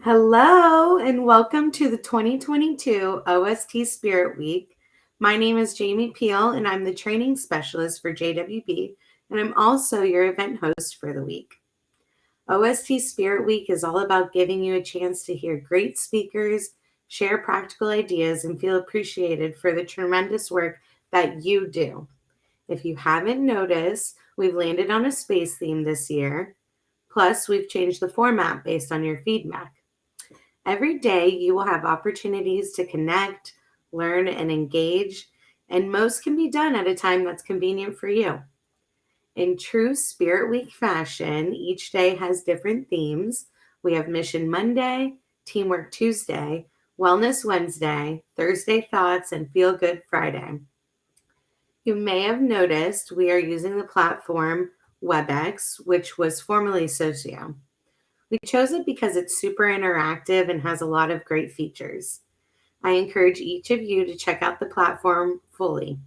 Hello, and welcome to the 2022 OST Spirit Week. My name is Jamie Peel, and I'm the training specialist for JWB, and I'm also your event host for the week. OST Spirit Week is all about giving you a chance to hear great speakers, share practical ideas, and feel appreciated for the tremendous work that you do. If you haven't noticed, we've landed on a space theme this year. Plus, we've changed the format based on your feedback. Every day, you will have opportunities to connect, learn, and engage, and most can be done at a time that's convenient for you. In true Spirit Week fashion, each day has different themes. We have Mission Monday, Teamwork Tuesday, Wellness Wednesday, Thursday Thoughts, and Feel Good Friday. You may have noticed we are using the platform WebEx, which was formerly Socio. We chose it because it's super interactive and has a lot of great features. I encourage each of you to check out the platform fully.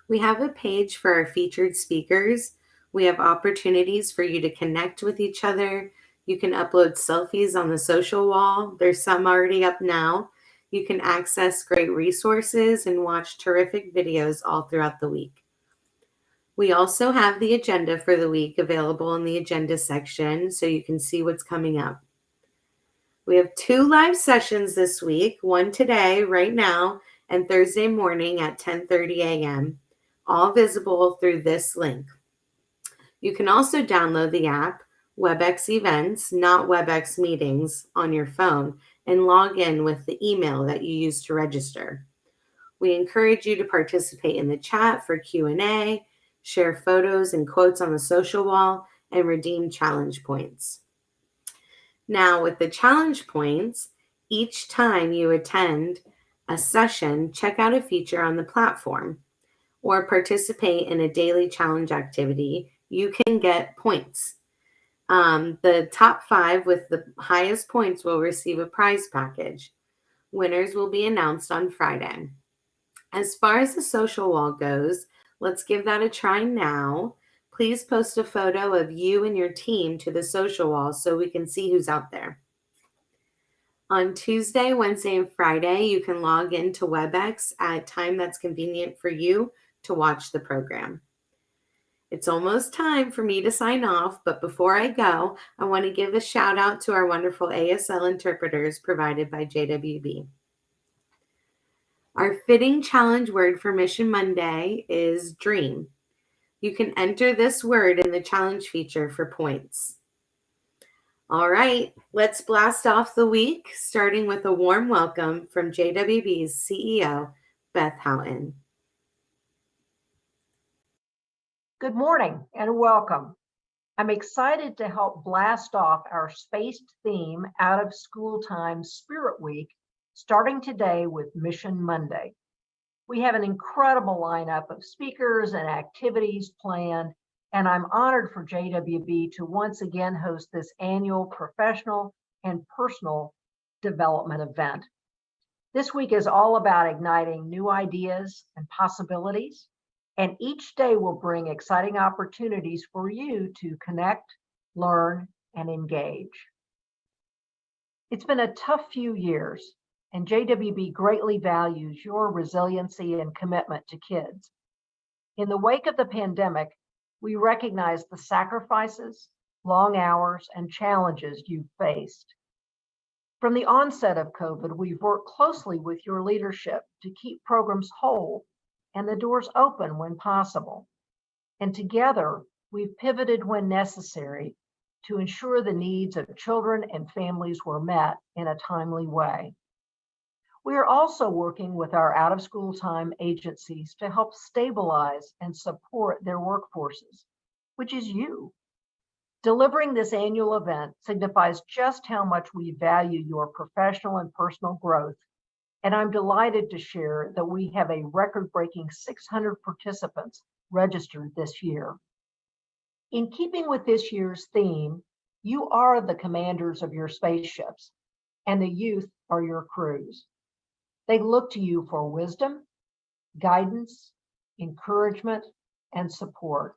We have a page for our featured speakers. We have opportunities for you to connect with each other. You can upload selfies on the social wall. There's some already up now. You can access great resources and watch terrific videos all throughout the week. We also have the agenda for the week available in the agenda section so you can see what's coming up. We have 2 live sessions this week, one today, right now, and Thursday morning at 10:30 a.m., all visible through this link. You can also download the app WebEx Events, not WebEx Meetings, on your phone and log in with the email that you use to register. We encourage you to participate in the chat for Q&A, share photos and quotes on the social wall, and redeem challenge points. Now, with the challenge points, each time you attend a session, check out a feature on the platform or participate in a daily challenge activity, you can get points. The top 5 with the highest points will receive a prize package. Winners will be announced on Friday. As far as the social wall goes, let's give that a try now. Please post a photo of you and your team to the social wall so we can see who's out there. On Tuesday, Wednesday, and Friday, you can log into WebEx at a time that's convenient for you to watch the program. It's almost time for me to sign off, but before I go, I want to give a shout out to our wonderful ASL interpreters provided by JWB. Our fitting challenge word for Mission Monday is dream. You can enter this word in the challenge feature for points. All right, let's blast off the week, starting with a warm welcome from JWB's CEO, Beth Houghton. Good morning and welcome. I'm excited to help blast off our spaced theme out of school time Spirit Week, starting today with Mission Monday. We have an incredible lineup of speakers and activities planned, and I'm honored for JWB to once again host this annual professional and personal development event. This week is all about igniting new ideas and possibilities, and each day will bring exciting opportunities for you to connect, learn, and engage. It's been a tough few years, and JWB greatly values your resiliency and commitment to kids. In the wake of the pandemic, we recognize the sacrifices, long hours, and challenges you've faced. From the onset of COVID, we've worked closely with your leadership to keep programs whole and the doors open when possible. And together, we've pivoted when necessary to ensure the needs of children and families were met in a timely way. We are also working with our out-of-school time agencies to help stabilize and support their workforces, which is you. Delivering this annual event signifies just how much we value your professional and personal growth, and I'm delighted to share that we have a record-breaking 600 participants registered this year. In keeping with this year's theme, You are the commanders of your spaceships, and the youth are your crews. They look to you for wisdom, guidance, encouragement, and support.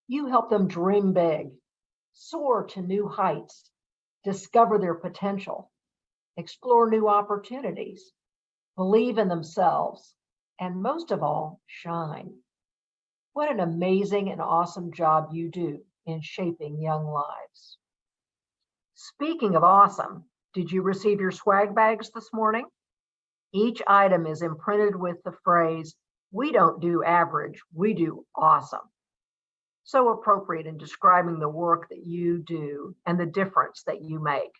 You help them dream big, soar to new heights, discover their potential, explore new opportunities, believe in themselves, and most of all, shine. What an amazing and awesome job you do in shaping young lives. Speaking of awesome, did you receive your swag bags this morning? Each item is imprinted with the phrase, "We don't do average, we do awesome." So appropriate in describing the work that you do and the difference that you make.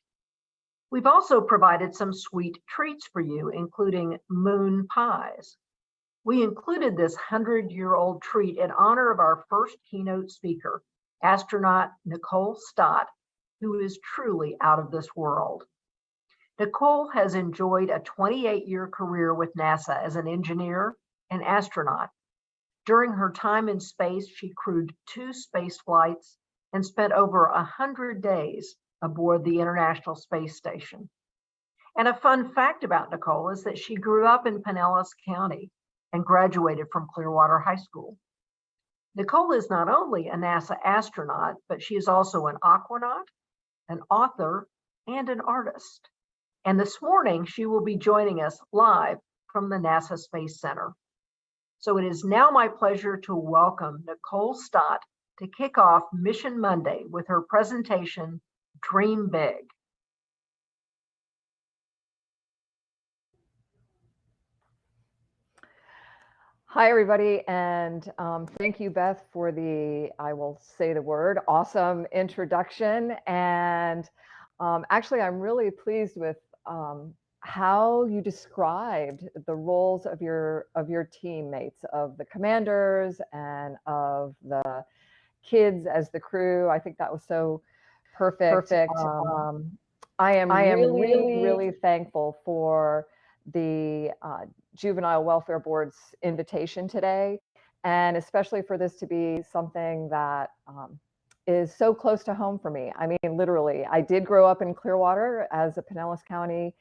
We've also provided some sweet treats for you, including moon pies. We included this 100-year-old treat in honor of our first keynote speaker, astronaut Nicole Stott, who is truly out of this world. Nicole has enjoyed a 28-year career with NASA as an engineer and astronaut. During her time in space, she crewed 2 space flights and spent over 100 days aboard the International Space Station. And a fun fact about Nicole is that she grew up in Pinellas County and graduated from Clearwater High School. Nicole is not only a NASA astronaut, but she is also an aquanaut, an author, and an artist. And this morning, she will be joining us live from the NASA Space Center. So it is now my pleasure to welcome Nicole Stott to kick off Mission Monday with her presentation, Dream Big. Hi, everybody, and thank you, Beth, for the, I will say the word, awesome introduction. And actually, I'm really pleased with how you described the roles of your teammates, of the commanders and of the kids as the crew. I think that was so perfect. I am really thankful for the Juvenile Welfare Board's invitation today, and especially for this to be something that is so close to home for me. I mean, literally, I did grow up in Clearwater as a Pinellas County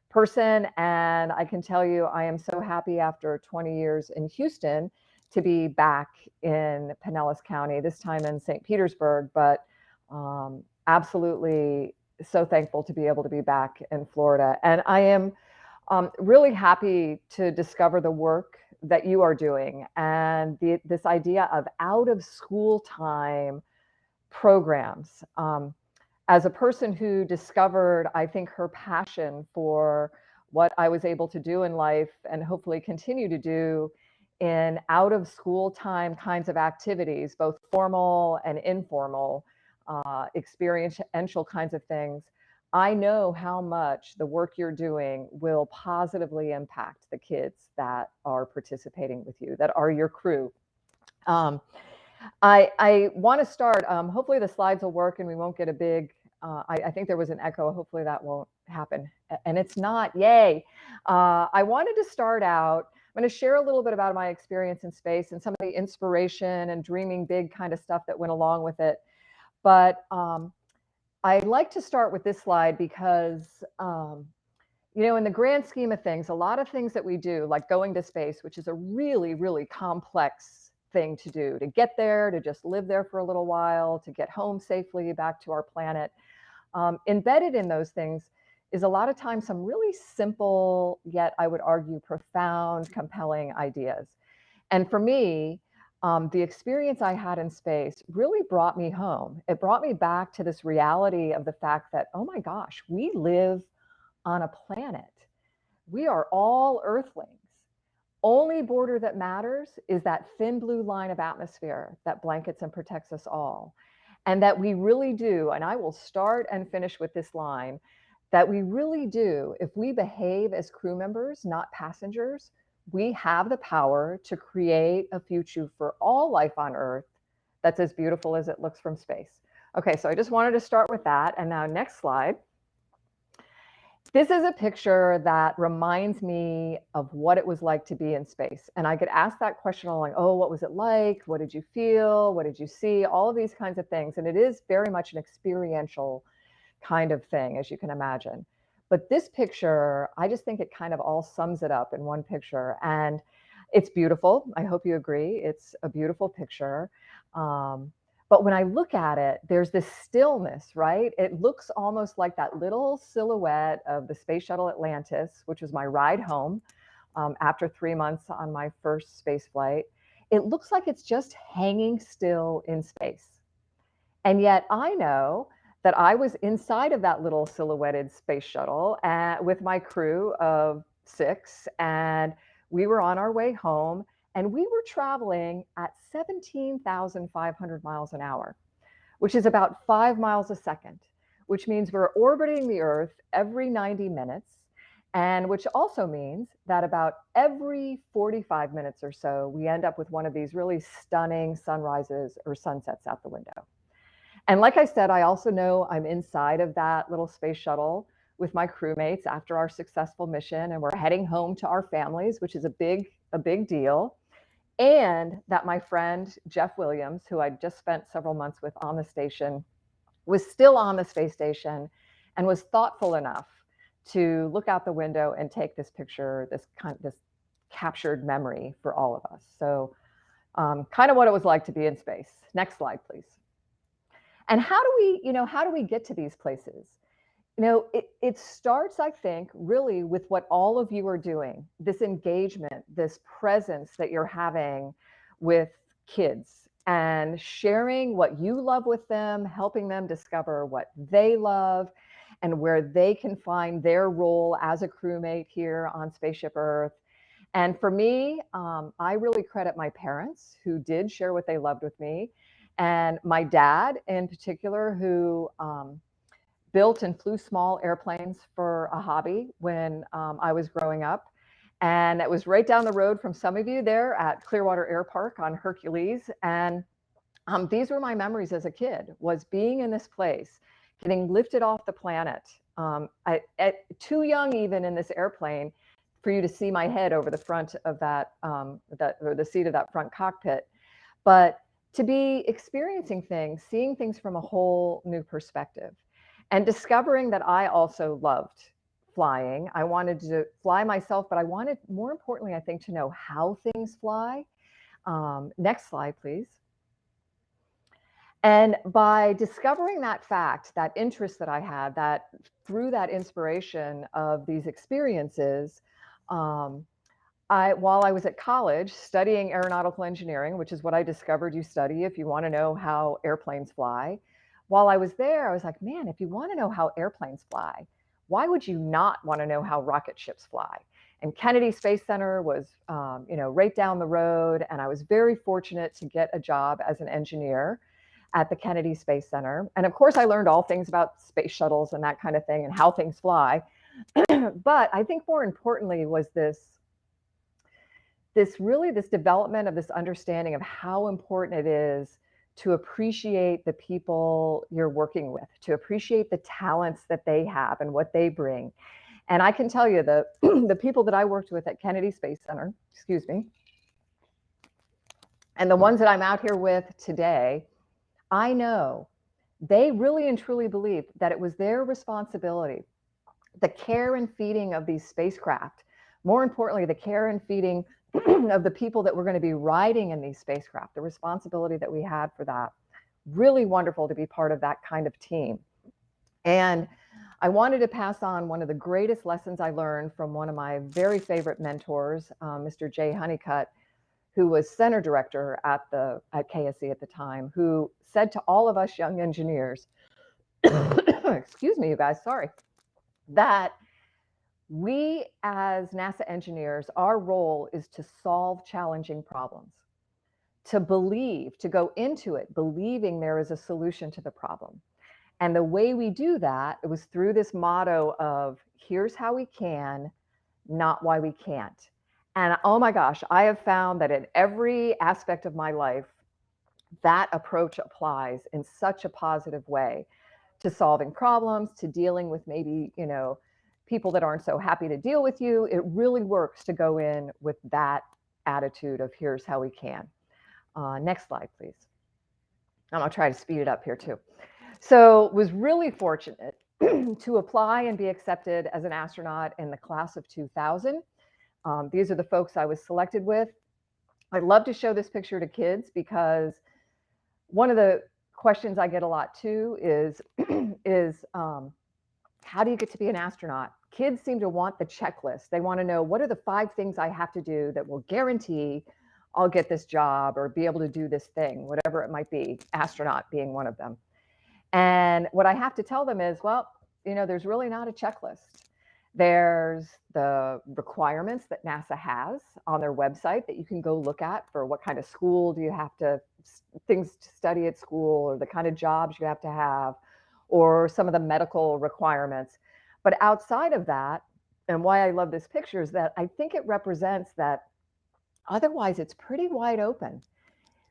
person, and I can tell you I am so happy after 20 years in Houston to be back in Pinellas County, this time in St. Petersburg, but absolutely so thankful to be able to be back in Florida. And I am really happy to discover the work that you are doing and this idea of out of school time programs. As a person who discovered, I think, her passion for what I was able to do in life and hopefully continue to do in out of school time kinds of activities, both formal and informal, experiential kinds of things, I know how much the work you're doing will positively impact the kids that are participating with you, that are your crew. I want to start, hopefully the slides will work and we won't get a big, I think there was an echo, hopefully that won't happen. And it's not, yay. I wanted to start out, I'm going to share a little bit about my experience in space and some of the inspiration and dreaming big kind of stuff that went along with it. But I like to start with this slide because, you know, in the grand scheme of things, a lot of things that we do, like going to space, which is a really, really complex thing to do, to get there, to just live there for a little while, to get home safely back to our planet. Embedded in those things is a lot of times some really simple, yet I would argue profound, compelling ideas. And for me, the experience I had in space really brought me home. It brought me back to this reality of the fact that, oh my gosh, we live on a planet. We are all Earthlings. Only border that matters is that thin blue line of atmosphere that blankets and protects us all. And that we really do, and I will start and finish with this line, that we really do, if we behave as crew members, not passengers, we have the power to create a future for all life on Earth that's as beautiful as it looks from space. Okay, so I just wanted to start with that. And now next slide. This is a picture that reminds me of what it was like to be in space. And I get asked that question all like, oh, what was it like? What did you feel? What did you see? All of these kinds of things. And it is very much an experiential kind of thing, as you can imagine. But this picture, I just think it kind of all sums it up in one picture. And it's beautiful. I hope you agree. It's a beautiful picture. But when I look at it, there's this stillness, right? It looks almost like that little silhouette of the Space Shuttle Atlantis, which was my ride home after 3 months on my first space flight. It looks like it's just hanging still in space. And yet I know that I was inside of that little silhouetted space shuttle with my crew of 6, and we were on our way home, and we were traveling at 17,500 miles an hour, which is about 5 miles a second, which means we're orbiting the Earth every 90 minutes, and which also means that about every 45 minutes or so, we end up with one of these really stunning sunrises or sunsets out the window. And like I said, I also know I'm inside of that little space shuttle with my crewmates after our successful mission, and we're heading home to our families, which is a big deal. And that my friend Jeff Williams, who I just spent several months with on the station, was still on the space station and was thoughtful enough to look out the window and take this picture, this captured memory for all of us. So kind of what it was like to be in space. Next slide, please. And how do we get to these places? It starts, I think, really with what all of you are doing, this engagement, this presence that you're having with kids and sharing what you love with them, helping them discover what they love and where they can find their role as a crewmate here on Spaceship Earth. And for me, I really credit my parents who did share what they loved with me, and my dad in particular, who built and flew small airplanes for a hobby when I was growing up. And it was right down the road from some of you there at Clearwater Air Park on Hercules. And these were my memories as a kid, was being in this place, getting lifted off the planet. Too young even in this airplane for you to see my head over the front of that, or the seat of that front cockpit. But to be experiencing things, seeing things from a whole new perspective, and discovering that I also loved flying. I wanted to fly myself, but I wanted, more importantly, I think, to know how things fly. Next slide, please. And by discovering that fact, that interest that I had, that through that inspiration of these experiences, while I was at college studying aeronautical engineering, which is what I discovered you study if you want to know how airplanes fly. While I was there, I was like, man, if you want to know how airplanes fly, why would you not want to know how rocket ships fly? And Kennedy Space Center was, right down the road. And I was very fortunate to get a job as an engineer at the Kennedy Space Center. And of course, I learned all things about space shuttles and that kind of thing and how things fly. But I think more importantly was this development of this understanding of how important it is to appreciate the people you're working with, to appreciate the talents that they have and what they bring. And I can tell you that the people that I worked with at Kennedy Space Center, and the ones that I'm out here with today, I know they really and truly believed that it was their responsibility, the care and feeding of these spacecraft, more importantly, the care and feeding of the people that were going to be riding in these spacecraft, the responsibility that we had for that. Really wonderful to be part of that kind of team. And I wanted to pass on one of the greatest lessons I learned from one of my very favorite mentors, Mr. Jay Honeycutt, who was center director at KSC at the time, who said to all of us young engineers, excuse me, you guys, sorry, that we as NASA engineers, our role is to solve challenging problems, to believe, to go into it believing there is a solution to the problem. And the way we do that, it was through this motto of here's how we can, not why we can't. And oh my gosh, I have found that in every aspect of my life, that approach applies in such a positive way to solving problems, to dealing with maybe, people that aren't so happy to deal with you, it really works to go in with that attitude of here's how we can. Next slide, please. I'm gonna try to speed it up here too. So was really fortunate to apply and be accepted as an astronaut in the class of 2000. These are the folks I was selected with. I love to show this picture to kids because one of the questions I get a lot too is, how do you get to be an astronaut? Kids seem to want the checklist. They want to know, what are the 5 things I have to do that will guarantee I'll get this job or be able to do this thing, whatever it might be, astronaut being one of them. And what I have to tell them is, well, there's really not a checklist. There's the requirements that NASA has on their website that you can go look at for what kind of school do you have to, things to study at school, or the kind of jobs you have to have, or some of the medical requirements. But outside of that, and why I love this picture is that I think it represents that otherwise it's pretty wide open.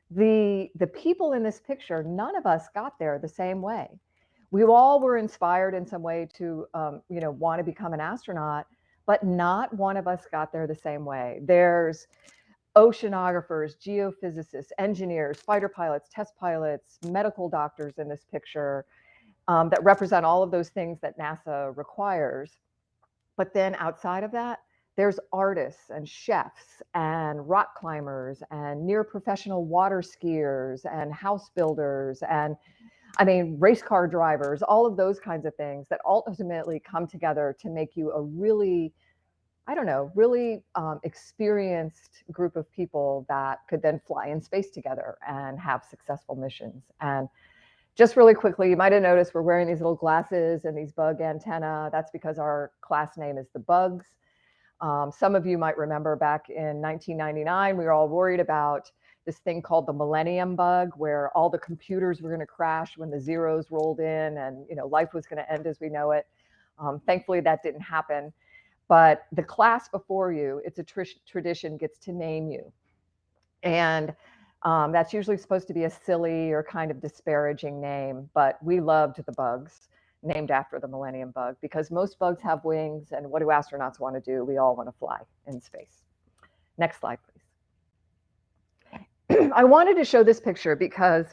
The people in this picture, none of us got there the same way. We all were inspired in some way to, want to become an astronaut, but not one of us got there the same way. There's oceanographers, geophysicists, engineers, fighter pilots, test pilots, medical doctors in this picture that represent all of those things that NASA requires. But then outside of that, there's artists and chefs and rock climbers and near professional water skiers and house builders and race car drivers, all of those kinds of things that ultimately come together to make you a really, really experienced group of people that could then fly in space together and have successful missions. And just really quickly, you might have noticed we're wearing these little glasses and these bug antenna. That's because our class name is the Bugs. Some of you might remember back in 1999, we were all worried about this thing called the Millennium Bug, where all the computers were going to crash when the zeros rolled in and life was going to end as we know it. Thankfully, that didn't happen. But the class before you, it's a tradition, gets to name you. And that's usually supposed to be a silly or kind of disparaging name, but we loved the Bugs, named after the Millennium Bug, because most bugs have wings, and what do astronauts want to do? We all want to fly in space. Next slide, please. I wanted to show this picture because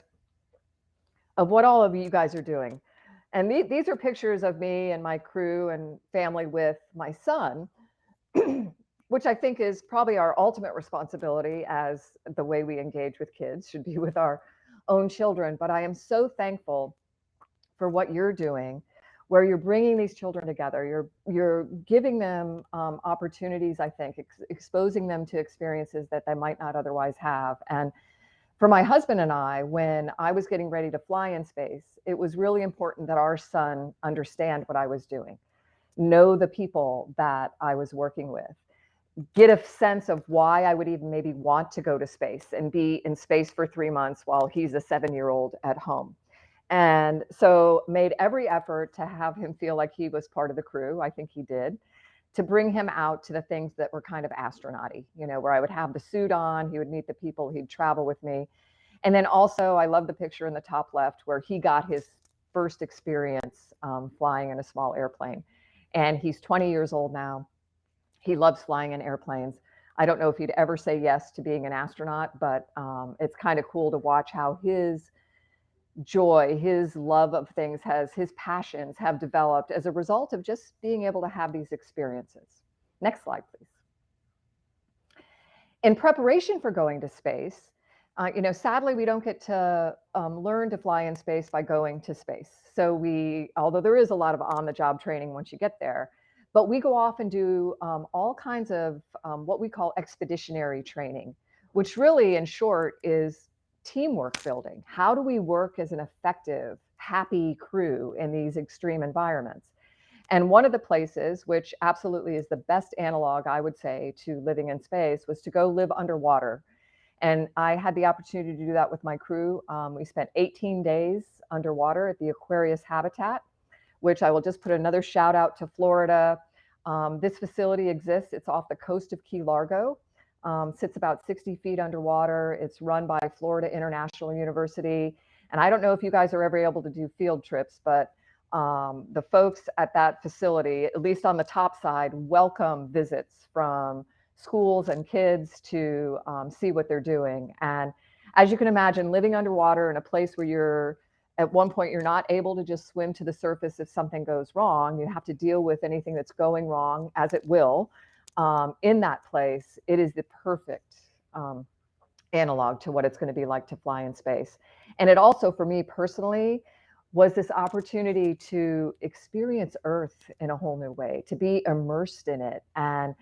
of what all of you guys are doing. And these are pictures of me and my crew and family with my son, which I think is probably our ultimate responsibility, as the way we engage with kids should be with our own children. But I am so thankful for what you're doing, where you're bringing these children together. You're giving them opportunities, I think, exposing them to experiences that they might not otherwise have. And for my husband and I, when I was getting ready to fly in space, it was really important that our son understand what I was doing, know the people that I was working with, get a sense of why I would even maybe want to go to space and be in space for 3 months while he's a 7-year-old at home. And so made every effort to have him feel like he was part of the crew. I think he did, to bring him out to the things that were kind of astronaut-y, where I would have the suit on, he would meet the people, he'd travel with me. And then also, I love the picture in the top left where he got his first experience flying in a small airplane. And he's 20 years old now. He loves flying in airplanes. I don't know if he'd ever say yes to being an astronaut, but it's kind of cool to watch how his joy, his love of things, his passions have developed as a result of just being able to have these experiences. Next slide, please. In preparation for going to space, sadly, we don't get to learn to fly in space by going to space. So although there is a lot of on-the-job training once you get there, but we go off and do all kinds of what we call expeditionary training, which really, in short, is teamwork building. How do we work as an effective, happy crew in these extreme environments? And one of the places, which absolutely is the best analog, I would say, to living in space, was to go live underwater. And I had the opportunity to do that with my crew. We spent 18 days underwater at the Aquarius habitat, which I will just put another shout out to Florida. This facility exists. It's off the coast of Key Largo. Sits about 60 feet underwater. It's run by Florida International University. And I don't know if you guys are ever able to do field trips, but The folks at that facility, at least on the top side, welcome visits from schools and kids to see what they're doing. And as you can imagine, living underwater in a place where you're at one point you're not able to just swim to the surface if something goes wrong. You have to deal with anything that's going wrong, as it will, in that place. It is the perfect analog to what it's going to be like to fly in space. And it also, for me personally, was this opportunity to experience Earth in a whole new way, to be immersed in it. And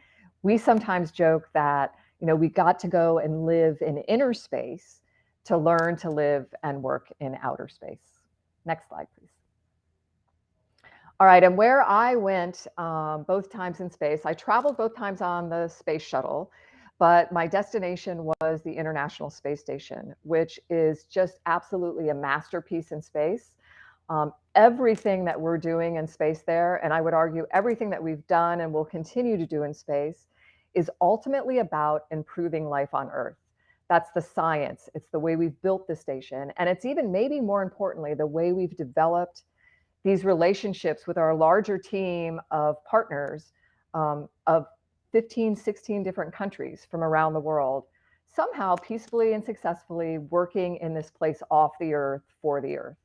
we sometimes joke that, we got to go and live in inner space to learn to live and work in outer space. Next slide, please. All right, and where I went both times in space, I traveled both times on the space shuttle, but my destination was the International Space Station, which is just absolutely a masterpiece in space. Everything that we're doing in space there, and I would argue everything that we've done and will continue to do in space, is ultimately about improving life on Earth. That's the science. It's the way we've built the station. And it's even, maybe more importantly, the way we've developed these relationships with our larger team of partners of 15, 16 different countries from around the world, somehow peacefully and successfully working in this place off the Earth for the Earth.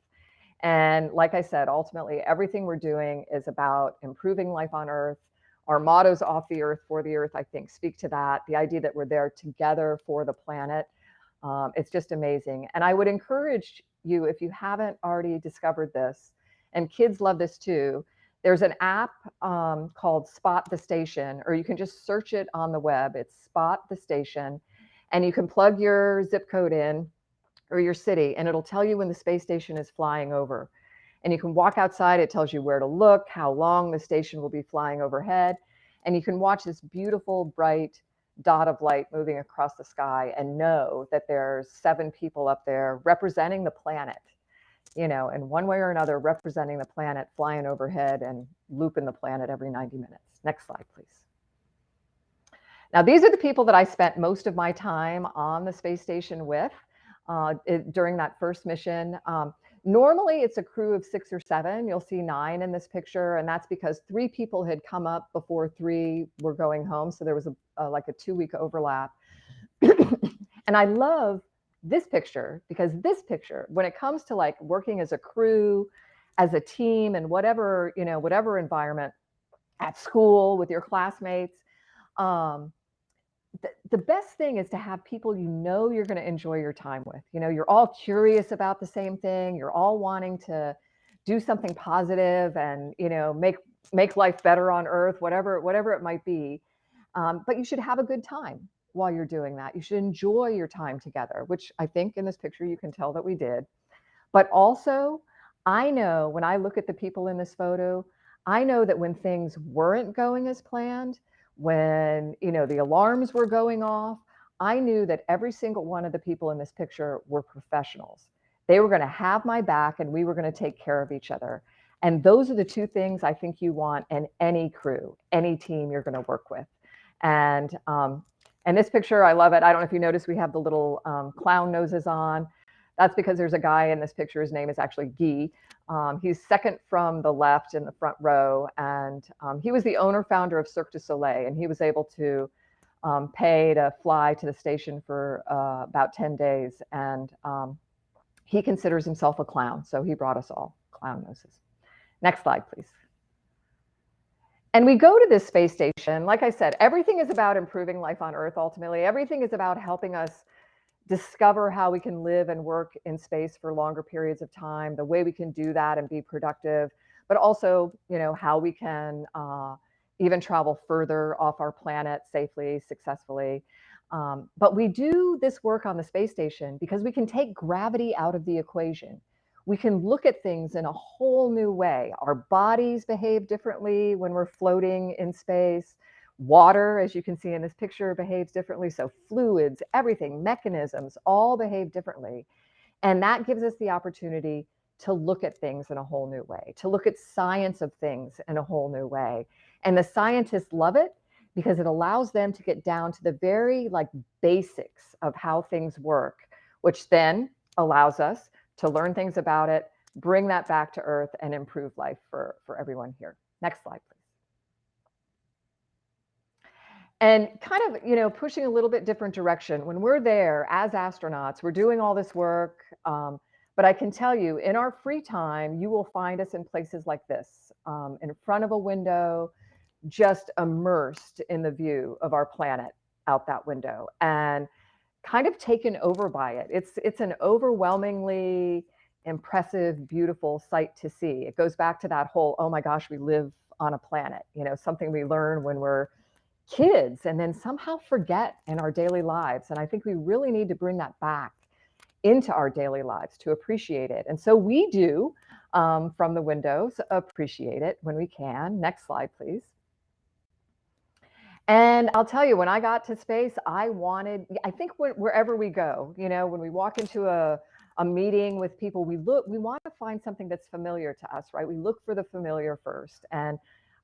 And like I said, ultimately, everything we're doing is about improving life on Earth. Our mottos, off the Earth, for the Earth, I think speak to that. The idea that we're there together for the planet. It's just amazing. And I would encourage you, if you haven't already discovered this, and kids love this too, there's an app called Spot the Station, or you can just search it on the web. It's Spot the Station. And you can plug your zip code in or your city, and it'll tell you when the space station is flying over. And you can walk outside. It tells you where to look, how long the station will be flying overhead. And you can watch this beautiful, bright dot of light moving across the sky and know that there's 7 people up there representing the planet, in one way or another, representing the planet, flying overhead and looping the planet every 90 minutes. Next slide, please. Now, these are the people that I spent most of my time on the space station with during that first mission. Normally, it's a crew of 6 or 7. You'll see 9 in this picture, and that's because 3 people had come up before 3 were going home. So there was like a 2-week overlap. And I love this picture because this picture, when it comes to like working as a crew, as a team, and whatever environment, at school with your classmates, the best thing is to have people you're going to enjoy your time with. You're all curious about the same thing. You're all wanting to do something positive and make life better on Earth, whatever it might be. But you should have a good time while you're doing that. You should enjoy your time together, which I think in this picture you can tell that we did. But also, I know when I look at the people in this photo, I know that when things weren't going as planned, when the alarms were going off, I knew that every single one of the people in this picture were professionals. They were going to have my back and we were going to take care of each other. And those are the 2 things I think you want in any crew, any team you're going to work with. And this picture, I love it. I don't know if you noticed, we have the little clown noses on. That's because there's a guy in this picture. His name is actually Guy. He's second from the left in the front row. And he was the owner founder of Cirque du Soleil. And he was able to pay to fly to the station for about 10 days. And he considers himself a clown. So he brought us all clown noses. Next slide, please. And we go to this space station. Like I said, everything is about improving life on Earth, ultimately. Everything is about helping us discover how we can live and work in space for longer periods of time, the way we can do that and be productive, but also, how we can even travel further off our planet safely, successfully. But we do this work on the space station because we can take gravity out of the equation. We can look at things in a whole new way. Our bodies behave differently when we're floating in space. Water, as you can see in this picture, behaves differently. So fluids, everything, mechanisms, all behave differently. And that gives us the opportunity to look at things in a whole new way, to look at science of things in a whole new way. And the scientists love it because it allows them to get down to the very basics of how things work, which then allows us to learn things about it, bring that back to Earth and improve life for everyone here. Next slide, please. And kind of, pushing a little bit different direction. When we're there as astronauts, we're doing all this work. But I can tell you, in our free time, you will find us in places like this, in front of a window, just immersed in the view of our planet out that window and kind of taken over by it. It's an overwhelmingly impressive, beautiful sight to see. It goes back to that whole, oh my gosh, we live on a planet, something we learn when we're kids and then somehow forget in our daily lives. And I think we really need to bring that back into our daily lives to appreciate it. And so we do, from the windows, appreciate it when we can. Next slide, please. And I'll tell you, when I got to space, I think wherever we go, when we walk into a meeting with people, we want to find something that's familiar to us, right? We look for the familiar first. And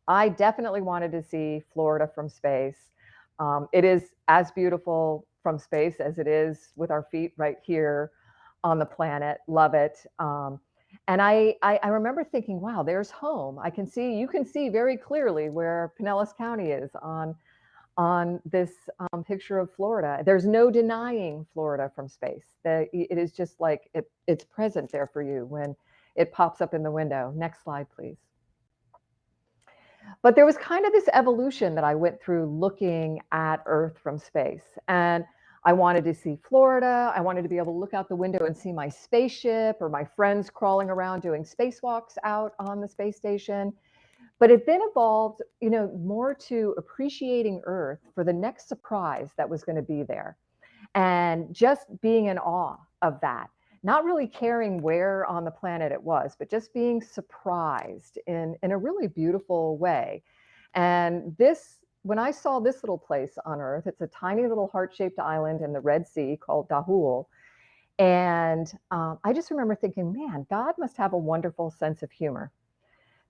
I definitely wanted to see Florida from space. It is as beautiful from space as it is with our feet right here on the planet. Love it. And I remember thinking, wow, there's home. You can see very clearly where Pinellas County is on this picture of Florida. There's no denying Florida from space. It is just like it's present there for you when it pops up in the window. Next slide, please. But there was kind of this evolution that I went through looking at Earth from space. And I wanted to see Florida. I wanted to be able to look out the window and see my spaceship or my friends crawling around doing spacewalks out on the space station. But it then evolved, more to appreciating Earth for the next surprise that was going to be there. And just being in awe of that. Not really caring where on the planet it was, but just being surprised in a really beautiful way. And when I saw this little place on Earth, it's a tiny little heart-shaped island in the Red Sea called Dahul. And I just remember thinking, man, God must have a wonderful sense of humor,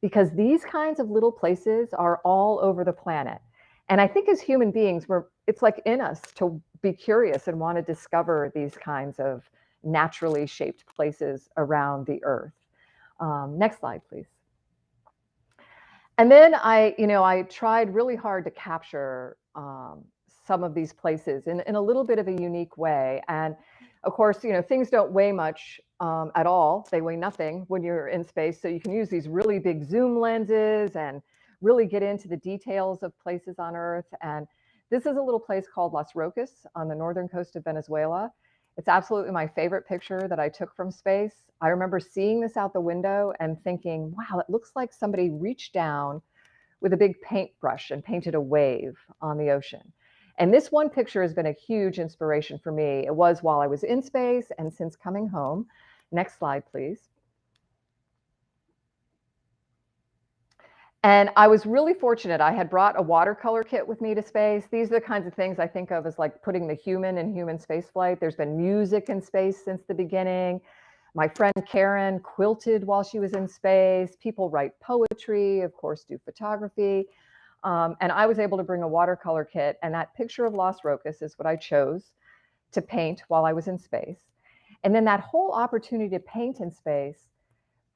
because these kinds of little places are all over the planet. And I think as human beings, it's like in us to be curious and want to discover these kinds of naturally shaped places around the Earth. Next slide, please. And then I tried really hard to capture some of these places in a little bit of a unique way. And of course, things don't weigh much at all. They weigh nothing when you're in space. So you can use these really big zoom lenses and really get into the details of places on Earth. And this is a little place called Las Rocas on the northern coast of Venezuela. It's absolutely my favorite picture that I took from space. I remember seeing this out the window and thinking, wow, it looks like somebody reached down with a big paintbrush and painted a wave on the ocean. And this one picture has been a huge inspiration for me. It was while I was in space and since coming home. Next slide, please. And I was really fortunate. I had brought a watercolor kit with me to space. These are the kinds of things I think of as like putting the human in human spaceflight. There's been music in space since the beginning. My friend Karen quilted while she was in space. People write poetry, of course, do photography. And I was able to bring a watercolor kit. And that picture of Las Rocas is what I chose to paint while I was in space. And then that whole opportunity to paint in space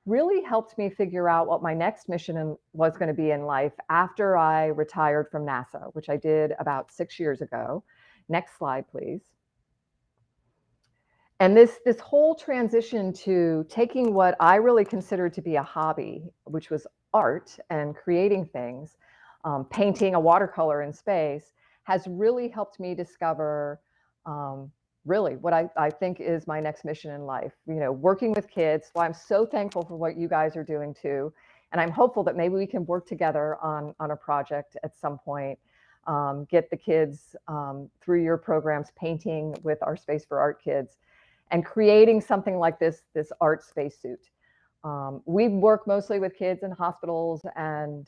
really helped me figure out what my next mission was going to be in life after I retired from NASA, which I did about 6 years ago. Next slide, please. And this whole transition to taking what I really considered to be a hobby, which was art and creating things, painting a watercolor in space, has really helped me discover really what I think is my next mission in life, working with kids. Well, I'm so thankful for what you guys are doing too. And I'm hopeful that maybe we can work together on a project at some point, get the kids through your programs, painting with our Space for Art kids and creating something like this art spacesuit. We work mostly with kids in hospitals and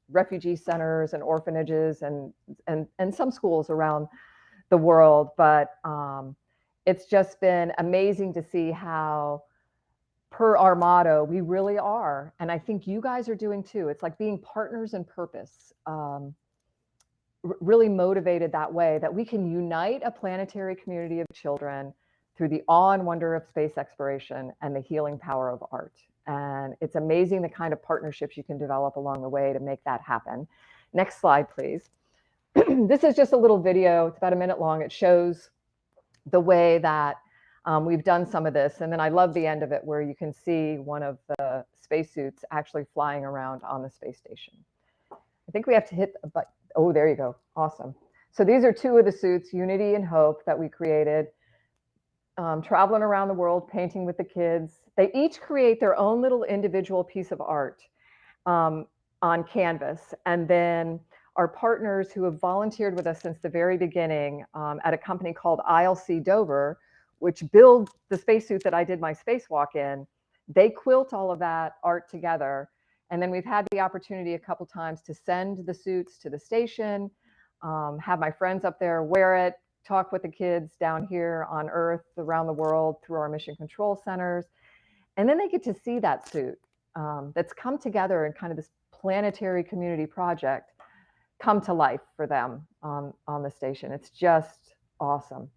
refugee centers and orphanages and some schools around the world, but it's just been amazing to see how, per our motto, we really are, and I think you guys are doing too. It's like being partners in purpose, really motivated that way, that we can unite a planetary community of children through the awe and wonder of space exploration and the healing power of art. And it's amazing the kind of partnerships you can develop along the way to make that happen. Next slide, please. This is just a little video. It's about a minute long. It shows the way that we've done some of this. And then I love the end of it where you can see one of the spacesuits actually flying around on the space station. I think we have to hit the button. Oh, there you go. Awesome. So these are two of the suits, Unity and Hope, that we created, traveling around the world, painting with the kids. They each create their own little individual piece of art on canvas. And then our partners who have volunteered with us since the very beginning at a company called ILC Dover, which builds the spacesuit that I did my spacewalk in, they quilt all of that art together. And then we've had the opportunity a couple times to send the suits to the station, have my friends up there wear it, talk with the kids down here on Earth, around the world, through our mission control centers. And then they get to see that suit that's come together in kind of this planetary community project come to life for them on the station. It's just awesome.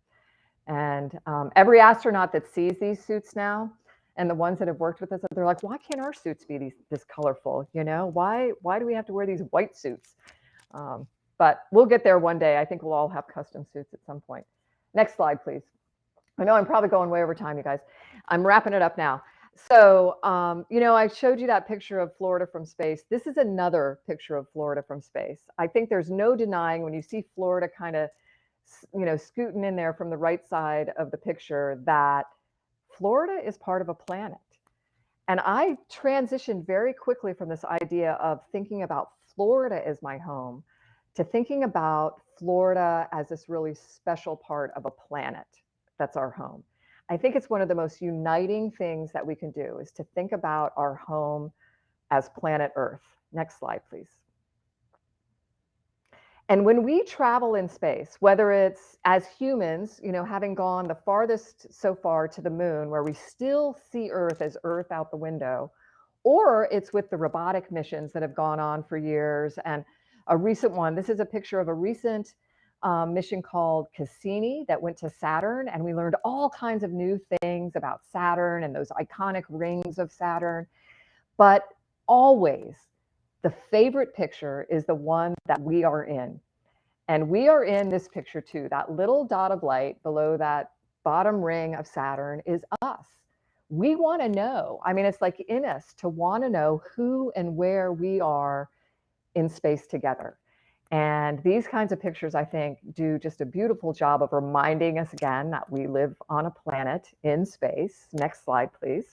And every astronaut that sees these suits now, and the ones that have worked with us, they're like, why can't our suits be this colorful? You know, why do we have to wear these white suits? But we'll get there one day. I think we'll all have custom suits at some point. Next slide, please. I know I'm probably going way over time, you guys. I'm wrapping it up now. So, you know, I showed you that picture of Florida from space. This is another picture of Florida from space. I think there's no denying when you see Florida kind of, you know, scooting in there from the right side of the picture that Florida is part of a planet. And I transitioned very quickly from this idea of thinking about Florida as my home to thinking about Florida as this really special part of a planet that's our home. I think it's one of the most uniting things that we can do is to think about our home as planet Earth. Next slide, please. And when we travel in space, whether it's as humans, you know, having gone the farthest so far to the moon, where we still see Earth as Earth out the window, or it's with the robotic missions that have gone on for years. And a recent one, this is a picture of a recent mission called Cassini that went to Saturn, and we learned all kinds of new things about Saturn and those iconic rings of Saturn. But always, the favorite picture is the one that we are in. And we are in this picture too. That little dot of light below that bottom ring of Saturn is us. We want to know. I mean, it's like in us to want to know who and where we are in space together. And these kinds of pictures, I think, do just a beautiful job of reminding us again that we live on a planet in space. Next slide, please.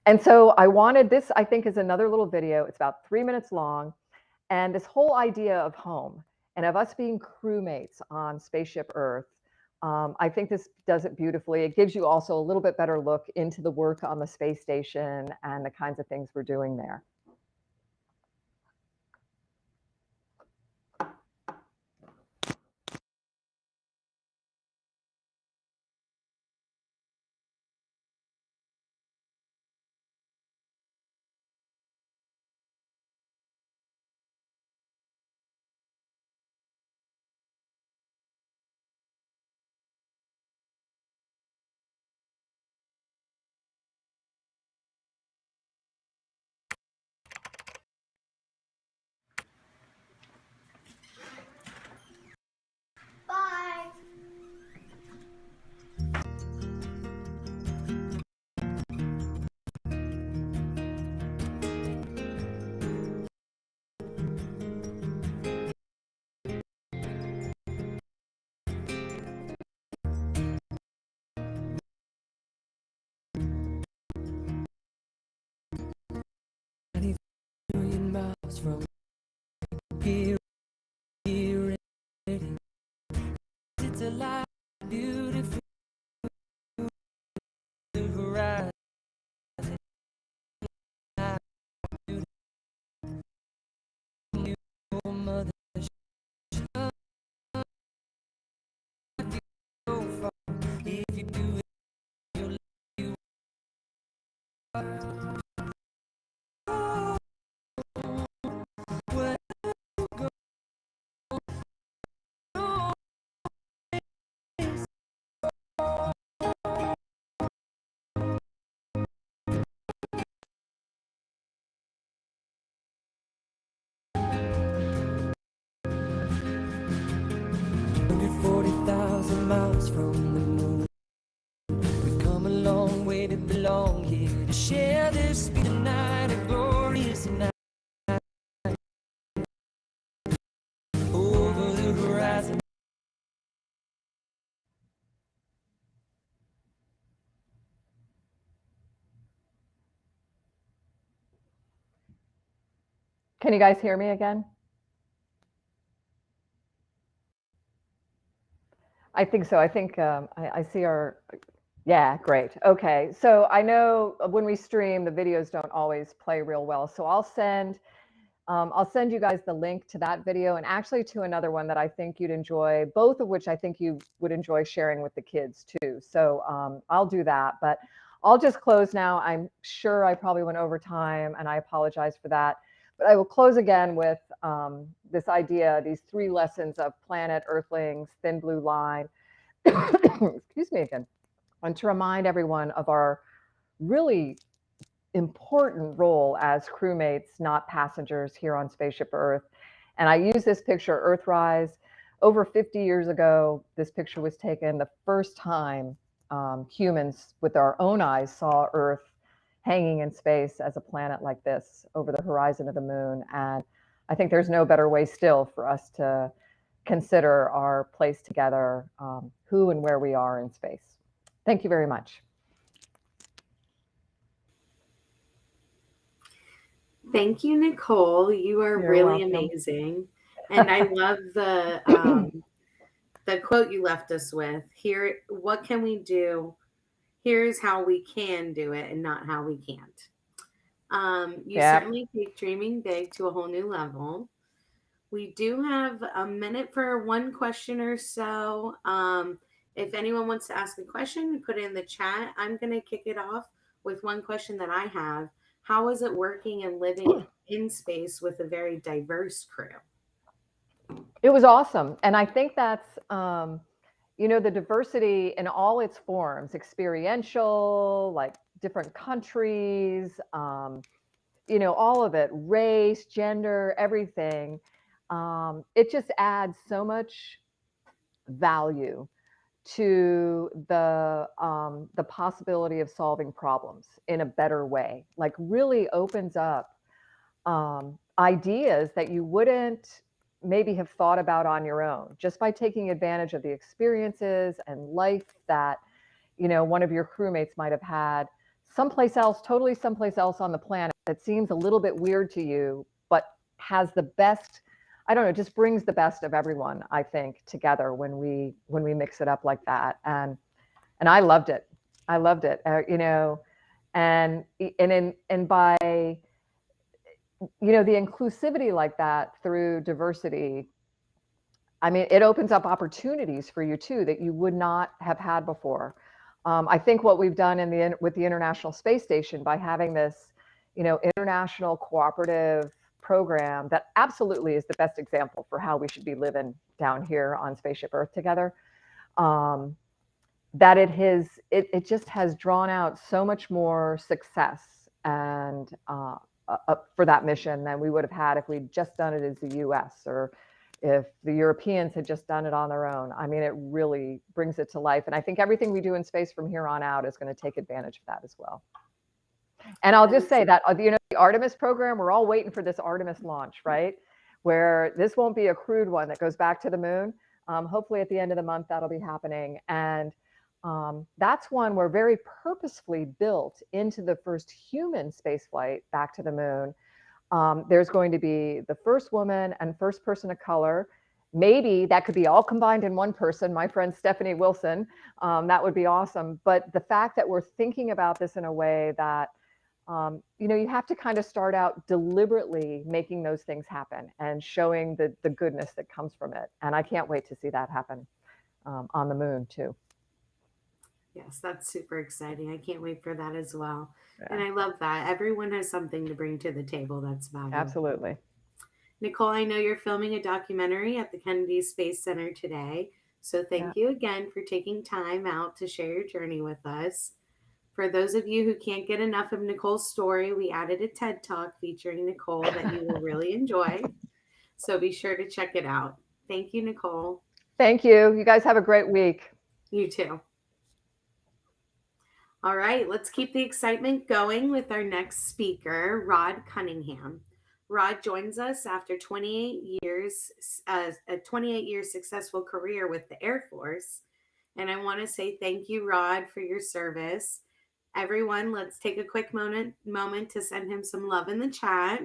And so I wanted this, I think, is another little video. It's about 3 minutes long. And this whole idea of home and of us being crewmates on Spaceship Earth, I think this does it beautifully. It gives you also a little bit better look into the work on the space station and the kinds of things we're doing there. Bye. Miles from here, it's a life beautiful horizon. Your mother so far. If you do it, you'll let you that belong here to share this sweet night, a glorious night. Over the horizon. Can you guys hear me again? I think so. I think I see our, yeah, great. Okay. So I know when we stream, the videos don't always play real well. So I'll send you guys the link to that video and actually to another one that I think you'd enjoy, both of which I think you would enjoy sharing with the kids too. So I'll do that, but I'll just close now. I'm sure I probably went over time and I apologize for that. But I will close again with this idea, these 3 lessons of planet, earthlings, thin blue line, excuse me again, and to remind everyone of our really important role as crewmates, not passengers here on Spaceship Earth. And I use this picture, Earthrise. Over 50 years ago, this picture was taken the first time humans with our own eyes saw Earth hanging in space as a planet like this over the horizon of the moon. And I think there's no better way still for us to consider our place together, who and where we are in space. Thank you very much. Thank you, Nicole. You are You're really welcome. amazing. And I love the quote you left us with. Here, what can we do? Here's how we can do it and not how we can't. You Yep. certainly take dreaming big to a whole new level. We do have a minute for one question or so. If anyone wants to ask a question, put it in the chat. I'm going to kick it off with one question that I have. How is it working and living in space with a very diverse crew? It was awesome. And I think that's, the diversity in all its forms, experiential, like different countries, all of it, race, gender, everything. It just adds so much value to the possibility of solving problems in a better way, like really opens up ideas that you wouldn't maybe have thought about on your own, just by taking advantage of the experiences and life that one of your crewmates might have had someplace else, totally someplace else on the planet that seems a little bit weird to you, but has the best, I don't know, just brings the best of everyone, I think, together when we mix it up like that. And I loved it. I loved it. And by the inclusivity like that through diversity, I mean, it opens up opportunities for you too that you would not have had before. I think what we've done with the International Space Station by having this, international cooperative program that absolutely is the best example for how we should be living down here on Spaceship Earth together. That it just has drawn out so much more success and for that mission than we would have had if we'd just done it as the U.S. or if the Europeans had just done it on their own. I mean, it really brings it to life. And I think everything we do in space from here on out is going to take advantage of that as well. And I'll just say that, the Artemis program, we're all waiting for this Artemis launch, right? Where this won't be a crewed one that goes back to the moon. Hopefully at the end of the month, that'll be happening. And that's one we're very purposefully built into the first human space flight back to the moon. There's going to be the first woman and first person of color. Maybe that could be all combined in one person, my friend Stephanie Wilson. That would be awesome. But the fact that we're thinking about this in a way that, you have to kind of start out deliberately making those things happen and showing the goodness that comes from it. And I can't wait to see that happen on the moon too. Yes, that's super exciting. I can't wait for that as well. Yeah. And I love that. Everyone has something to bring to the table that's valuable. Absolutely. Nicole, I know you're filming a documentary at the Kennedy Space Center today. So thank you again for taking time out to share your journey with us. For those of you who can't get enough of Nicole's story, we added a TED Talk featuring Nicole that you will really enjoy. So be sure to check it out. Thank you, Nicole. Thank you. You guys have a great week. You too. All right, let's keep the excitement going with our next speaker, Rod Cunningham. Rod joins us after 28 years, a 28-year successful career with the Air Force. And I want to say thank you, Rod, for your service. Everyone, let's take a quick moment to send him some love in the chat.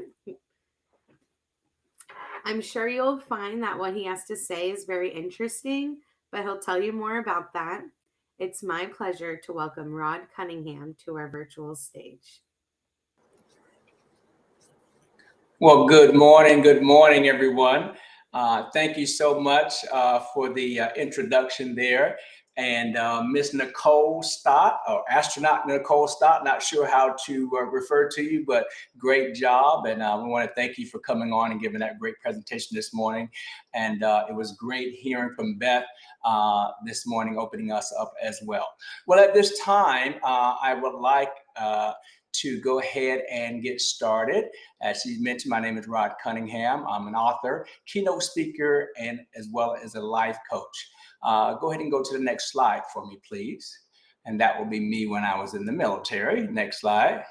I'm sure you'll find that what he has to say is very interesting, but he'll tell you more about that. It's my pleasure to welcome Rod Cunningham to our virtual stage. Well, good morning, everyone. Thank you so much for the introduction there. And Miss Nicole Stott, or Astronaut Nicole Stott, not sure how to refer to you, but great job. And we want to thank you for coming on and giving that great presentation this morning. And it was great hearing from Beth this morning, opening us up as well. Well, at this time, I would like to go ahead and get started. As you mentioned, my name is Rod Cunningham. I'm an author, keynote speaker, and as well as a life coach. Go ahead and go to the next slide for me, please. And that will be me when I was in the military. Next slide.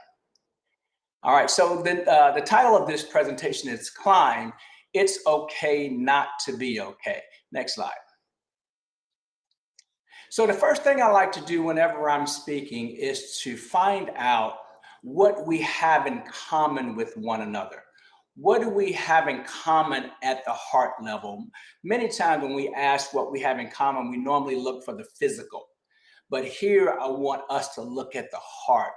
All right, so the title of this presentation is Climb, It's Okay Not to Be Okay. Next slide. So the first thing I like to do whenever I'm speaking is to find out what we have in common with one another. What do we have in common at the heart level? Many times when we ask what we have in common, we normally look for the physical. But here I want us to look at the heart.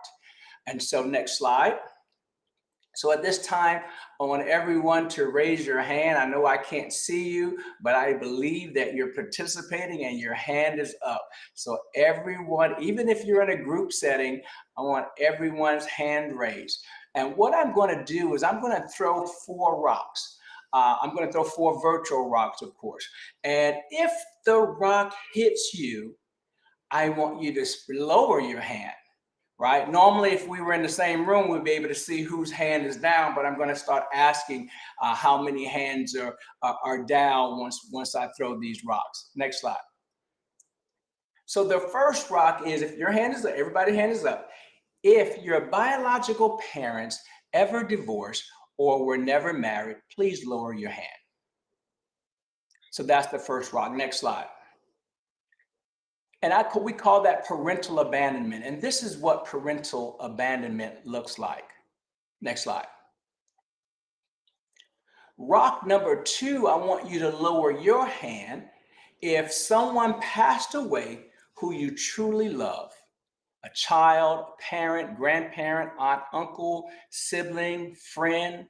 And so next slide. So at this time, I want everyone to raise your hand. I know I can't see you, but I believe that you're participating and your hand is up. So everyone, even if you're in a group setting, I want everyone's hand raised. And what I'm going to do is I'm going to throw 4 rocks. I'm going to throw 4 virtual rocks, of course. And if the rock hits you, I want you to lower your hand. Right? Normally, if we were in the same room, we'd be able to see whose hand is down, but I'm going to start asking how many hands are down once I throw these rocks. Next slide. So the first rock is, if your hand is up, everybody's hand is up. If your biological parents ever divorced or were never married, please lower your hand. So that's the first rock. Next slide. And we call that parental abandonment. And this is what parental abandonment looks like. Next slide. Rock number 2, I want you to lower your hand if someone passed away who you truly love. A child, parent, grandparent, aunt, uncle, sibling, friend,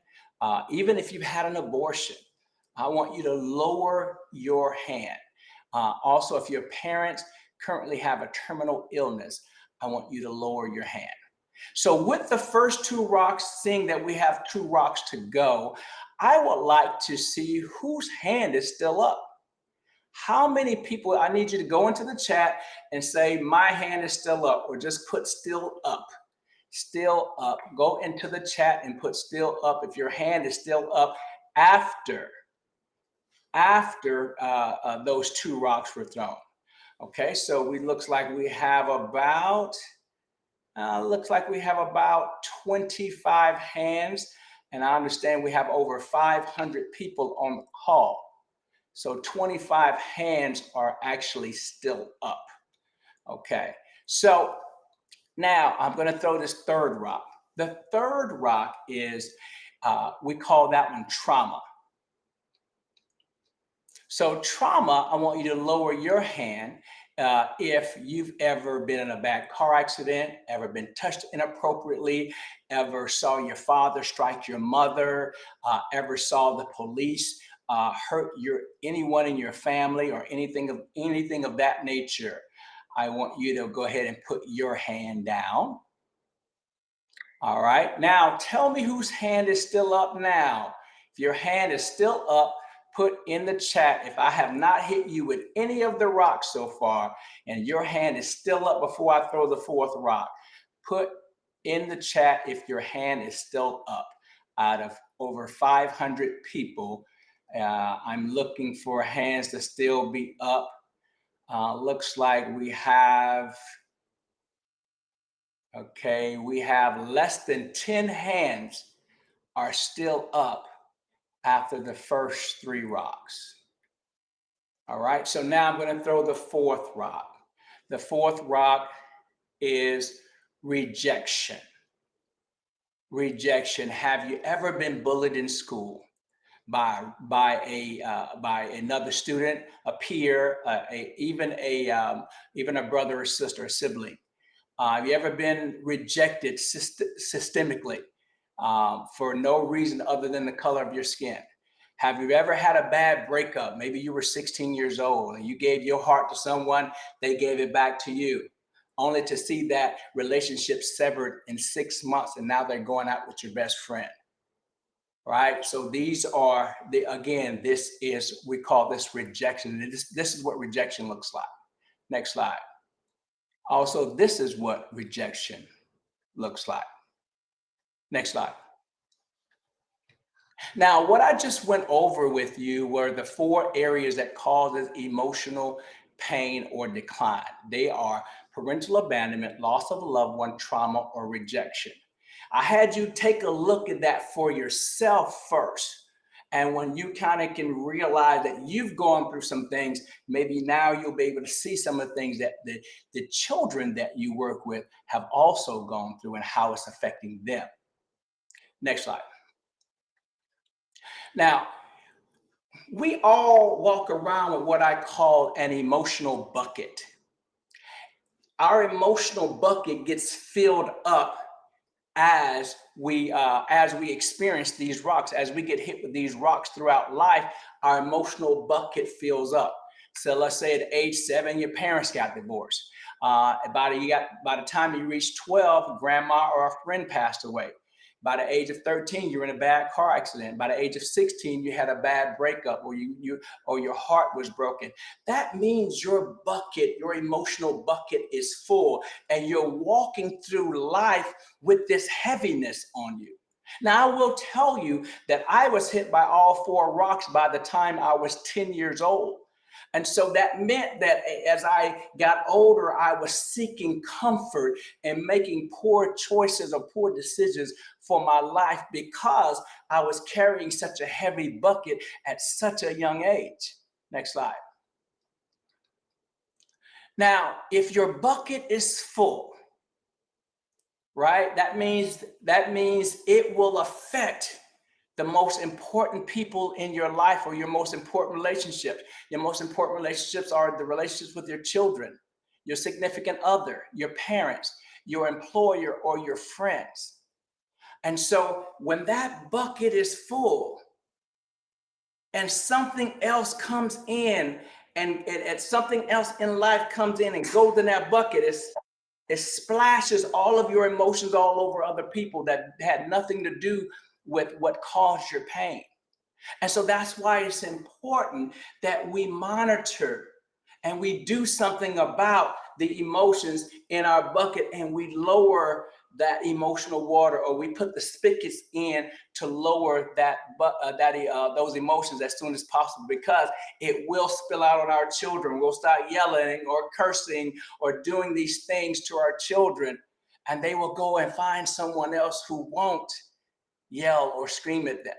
even if you've had an abortion, I want you to lower your hand. Also, if your parents currently have a terminal illness, I want you to lower your hand. So with the first 2 rocks, seeing that we have 2 rocks to go, I would like to see whose hand is still up. How many people, I need you to go into the chat and say, my hand is still up, or just put still up. Still up. Go into the chat and put still up if your hand is still up after those 2 rocks were thrown. Okay, so looks like we have about 25 hands, and I understand we have over 500 people on the call. So 25 hands are actually still up. Okay, so now I'm going to throw this 3rd rock. The 3rd rock is, we call that one trauma. So trauma, I want you to lower your hand if you've ever been in a bad car accident, ever been touched inappropriately, ever saw your father strike your mother, ever saw the police hurt anyone in your family, or anything of that nature. I want you to go ahead and put your hand down. All right, now tell me whose hand is still up now. If your hand is still up, put in the chat if I have not hit you with any of the rocks so far and your hand is still up before I throw the 4th rock. Put in the chat if your hand is still up. Out of over 500 people, I'm looking for hands to still be up. Looks like we have Okay, we have less than 10 hands are still up after the first 3 rocks. All right, so now I'm going to throw the 4th rock. The 4th rock is rejection. Rejection. Have you ever been bullied in school by another student, a peer, even a brother or sister, a sibling? Have you ever been rejected systemically for no reason other than the color of your skin? Have you ever had a bad breakup? Maybe you were 16 years old and you gave your heart to someone, they gave it back to you, only to see that relationship severed in 6 months and now they're going out with your best friend. Right? So these are we call this rejection. And this is what rejection looks like. Next slide. Also, this is what rejection looks like. Next slide. Now, what I just went over with you were the 4 areas that causes emotional pain or decline. They are parental abandonment, loss of a loved one, trauma, or rejection. I had you take a look at that for yourself first. And when you kind of can realize that you've gone through some things, maybe now you'll be able to see some of the things that the children that you work with have also gone through and how it's affecting them. Next slide. Now, we all walk around with what I call an emotional bucket. Our emotional bucket gets filled up as we experience these rocks, as we get hit with these rocks throughout life. Our emotional bucket fills up. So let's say at age 7, your parents got divorced. By the time you reach 12, grandma or a friend passed away. By the age of 13, you're in a bad car accident. By the age of 16, you had a bad breakup, or your heart was broken. That means your bucket, your emotional bucket is full, and you're walking through life with this heaviness on you. Now, I will tell you that I was hit by all 4 rocks by the time I was 10 years old. And so that meant that as I got older, I was seeking comfort and making poor choices or poor decisions for my life because I was carrying such a heavy bucket at such a young age. Next slide. Now, if your bucket is full, right, that means it will affect the most important people in your life or your most important relationships. Your most important relationships are the relationships with your children, your significant other, your parents, your employer, or your friends. And so when that bucket is full and something else comes in and something else in life comes in and goes in that bucket, it splashes all of your emotions all over other people that had nothing to do with what caused your pain. And so that's why it's important that we monitor and we do something about the emotions in our bucket, and we lower that emotional water, or we put the spigots in to lower those emotions as soon as possible, because it will spill out on our children. We'll start yelling or cursing or doing these things to our children, and they will go and find someone else who won't yell or scream at them,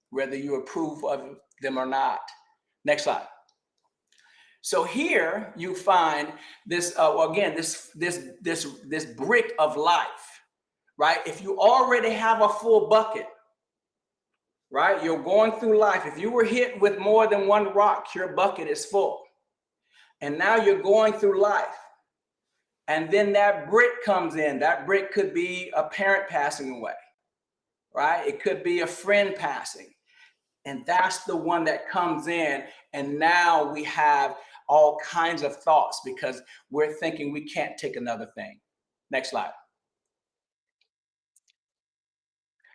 whether you approve of them or not. Next slide. So here you find this, this brick of life, right? If you already have a full bucket, right? You're going through life. If you were hit with more than 1 rock, your bucket is full. And now you're going through life. And then that brick comes in. That brick could be a parent passing away, right? It could be a friend passing. And that's the one that comes in. And now we have all kinds of thoughts because we're thinking we can't take another thing. Next slide.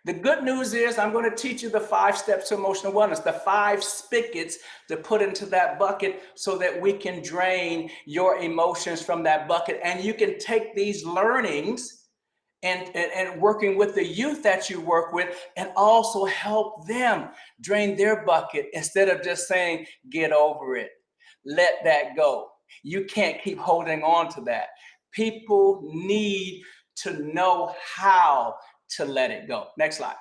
The good news is I'm going to teach you the 5 steps to emotional wellness, the 5 spigots to put into that bucket so that we can drain your emotions from that bucket. And you can take these learnings and working with the youth that you work with and also help them drain their bucket instead of just saying, get over it, let that go. You can't keep holding on to that. People need to know how to let it go. Next slide.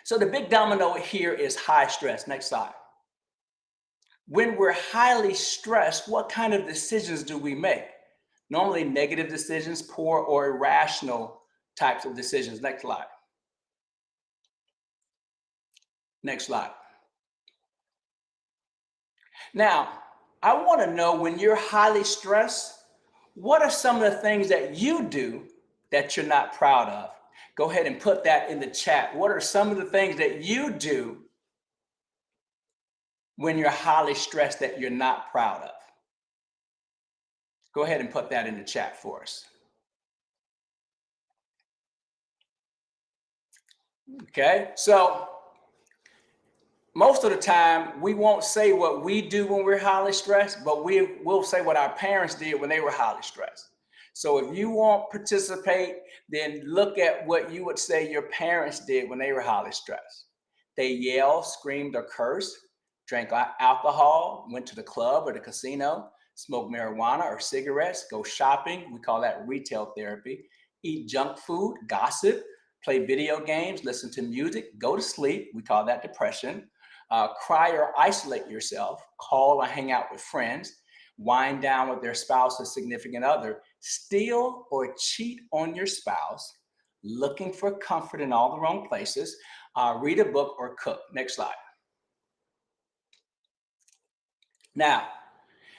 So the big domino here is high stress. Next slide. When we're highly stressed, what kind of decisions do we make? Normally negative decisions, poor or irrational types of decisions. Next slide. Next slide. Now, I want to know, when you're highly stressed, what are some of the things that you do that you're not proud of? Go ahead and put that in the chat. What are some of the things that you do when you're highly stressed that you're not proud of? Go ahead and put that in the chat for us. Okay, so most of the time we won't say what we do when we're highly stressed, but will say what our parents did when they were highly stressed. So if you won't participate, then look at what you would say your parents did when they were highly stressed. They yelled, screamed, or cursed, drank alcohol, went to the club or the casino, smoked marijuana or cigarettes, go shopping, we call that retail therapy, eat junk food, gossip, play video games, listen to music, go to sleep, we call that depression, cry or isolate yourself, call or hang out with friends, wind down with their spouse or significant other, steal or cheat on your spouse, looking for comfort in all the wrong places, read a book or cook. Next slide. Now,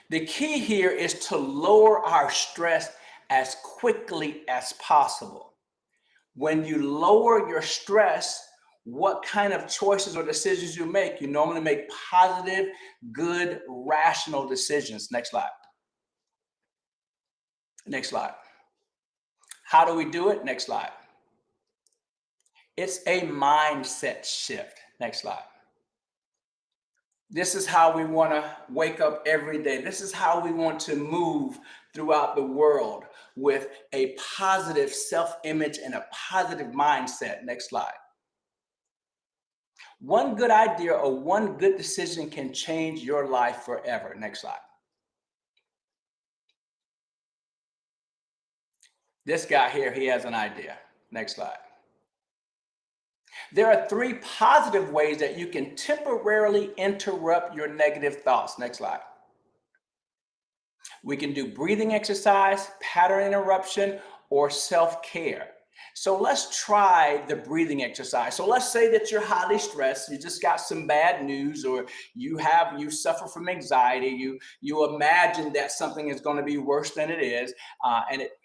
the key here is to lower our stress as quickly as possible. When you lower your stress, what kind of choices or decisions you make? You normally make positive, good, rational decisions. Next slide. Next slide. How do we do it? Next slide. It's a mindset shift. Next slide. This is how we want to wake up every day. This is how we want to move throughout the world, with a positive self-image and a positive mindset. Next slide. One good idea or one good decision can change your life forever. Next slide. This guy here, he has an idea. Next slide. There are 3 positive ways that you can temporarily interrupt your negative thoughts. Next slide. We can do breathing exercise, pattern interruption, or self-care. So let's try the breathing exercise. So let's say that you're highly stressed, you just got some bad news, or you suffer from anxiety, you imagine that something is going to be worse than it is,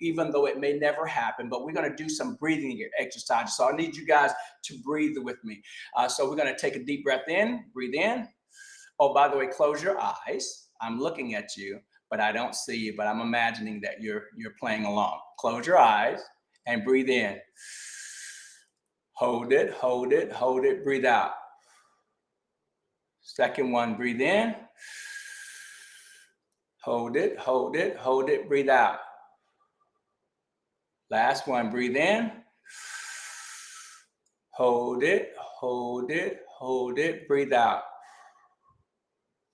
even though it may never happen. But we're going to do some breathing exercises. So I need you guys to breathe with me. So we're going to take a deep breath in, breathe in. Oh, by the way, close your eyes. I'm looking at you, but I don't see you, but I'm imagining that you're playing along. Close your eyes and breathe in. Hold it, hold it, hold it, breathe out. Second one, breathe in. Hold it, hold it, hold it, breathe out. Last one, breathe in. Hold it, hold it, hold it, breathe out.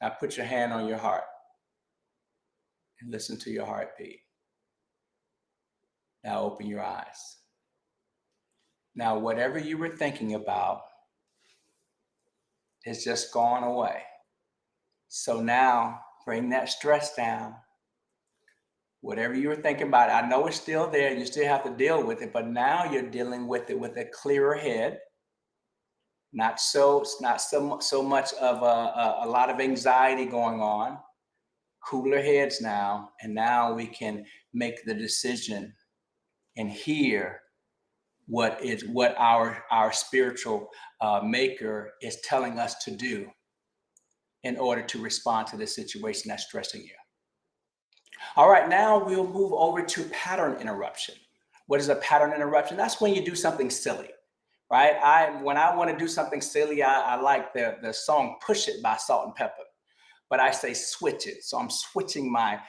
Now put your hand on your heart and listen to your heartbeat. Now open your eyes. Now, whatever you were thinking about has just gone away. So now bring that stress down. Whatever you were thinking about, I know it's still there, you still have to deal with it, but now you're dealing with it with a clearer head. Not so much of a lot of anxiety going on. Cooler heads now, and now we can make the decision and hear what our spiritual maker is telling us to do in order to respond to the situation that's stressing you. All right, now we'll move over to pattern interruption. What is a pattern interruption? That's when you do something silly, right? When I want to do something silly, I like the song Push It by Salt and Pepper, but I say switch it. So I'm switching my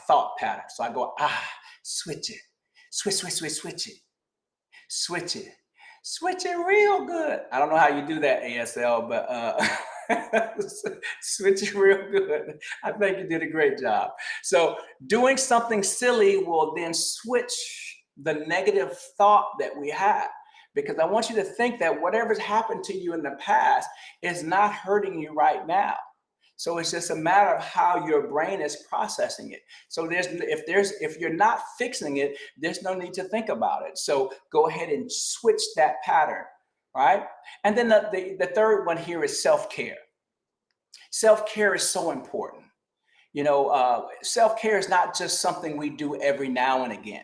thought pattern. So I go, switch it, switch it. Switch it real good. I don't know how you do that, ASL, but Switch it real good. I think you did a great job. So doing something silly will then switch the negative thought that we have. Because I want you to think that whatever's happened to you in the past is not hurting you right now. So it's just a matter of how your brain is processing it. So if you're not fixing it, there's no need to think about it. So go ahead and switch that pattern, right? And then the third one here is self-care. Self-care is so important. Self-care is not just something we do every now and again.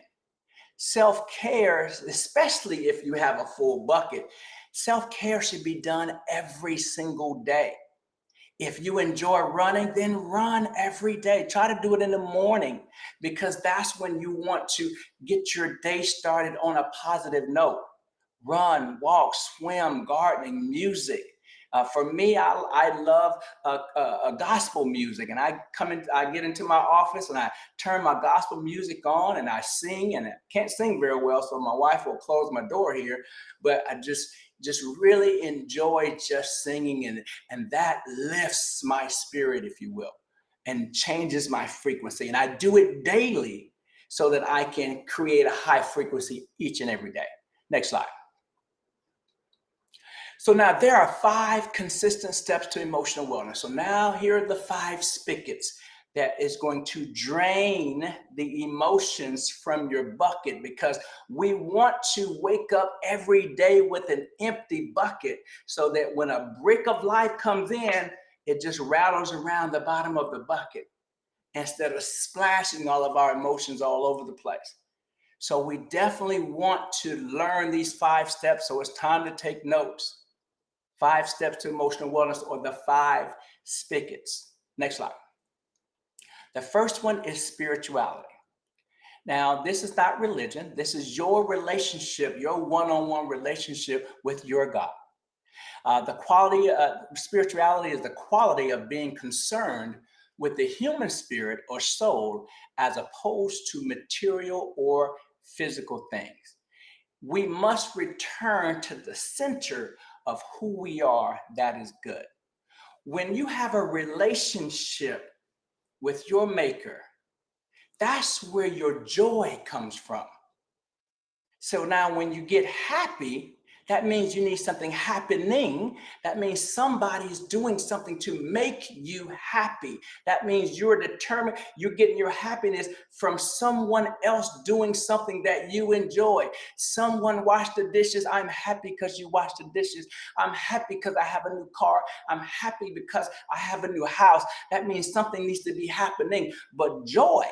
Self-care, especially if you have a full bucket, self-care should be done every single day. If you enjoy running, then run every day. Try to do it in the morning because that's when you want to get your day started on a positive note. Run, walk, swim, gardening, music. For me, I love gospel music, and I get into my office and I turn my gospel music on and I sing, and I can't sing very well, so my wife will close my door here, but I just really enjoy just singing, and that lifts my spirit, if you will, and changes my frequency. And I do it daily so that I can create a high frequency each and every day. Next slide. So now there are 5 consistent steps to emotional wellness. So now here are the 5 spigots that is going to drain the emotions from your bucket, because we want to wake up every day with an empty bucket so that when a brick of life comes in, it just rattles around the bottom of the bucket instead of splashing all of our emotions all over the place. So we definitely want to learn these 5 steps. So it's time to take notes. 5 steps to emotional wellness, or the 5 spigots. Next slide. The first one is spirituality. Now, this is not religion. This is your relationship, your one-on-one relationship with your God. The quality of spirituality is the quality of being concerned with the human spirit or soul as opposed to material or physical things. We must return to the center of who we are. That is good. When you have a relationship with your maker, that's where your joy comes from. So now when you get happy, that means you need something happening. That means somebody's doing something to make you happy. That means you're determined, you're getting your happiness from someone else doing something that you enjoy. Someone washed the dishes. I'm happy because you washed the dishes. I'm happy because I have a new car. I'm happy because I have a new house. That means something needs to be happening. But joy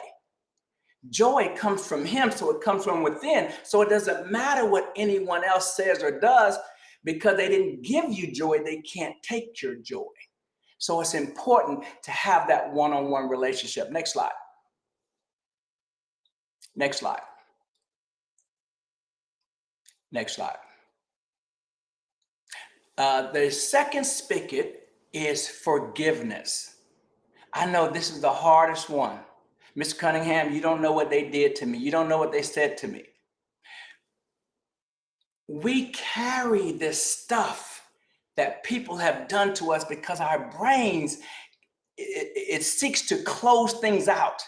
comes from him, so it comes from within. So it doesn't matter what anyone else says or does, because they didn't give you joy, they can't take your joy. So it's important to have that one-on-one relationship. Next slide. Next slide. Next slide. The second spigot is forgiveness. I know this is the hardest one. Mr. Cunningham, you don't know what they did to me. You don't know what they said to me. We carry this stuff that people have done to us because our brains, it seeks to close things out.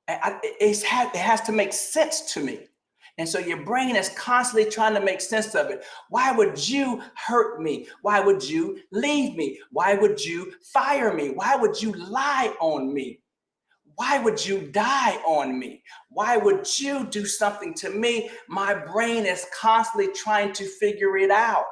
It has to make sense to me. And so your brain is constantly trying to make sense of it. Why would you hurt me? Why would you leave me? Why would you fire me? Why would you lie on me? Why would you die on me? Why would you do something to me? My brain is constantly trying to figure it out.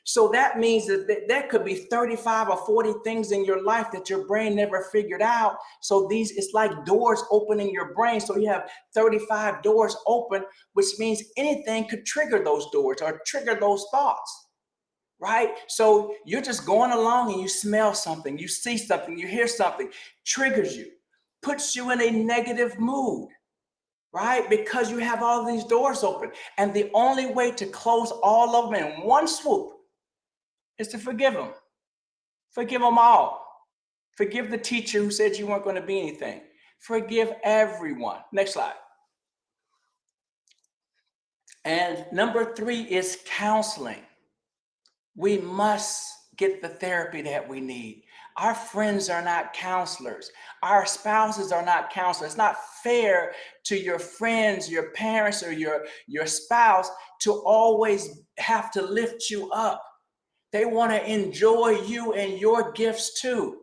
So that means that there could be 35 or 40 things in your life that your brain never figured out. So it's like doors open in your brain. So you have 35 doors open, which means anything could trigger those doors or trigger those thoughts, right? So you're just going along and you smell something, you see something, you hear something, triggers you, puts you in a negative mood, right? Because you have all these doors open. And the only way to close all of them in one swoop is to forgive them. Forgive them all. Forgive the teacher who said you weren't going to be anything. Forgive everyone. Next slide. And number 3 is counseling. We must get the therapy that we need. Our friends are not counselors. Our spouses are not counselors. It's not fair to your friends, your parents, or your spouse to always have to lift you up. They want to enjoy you and your gifts too.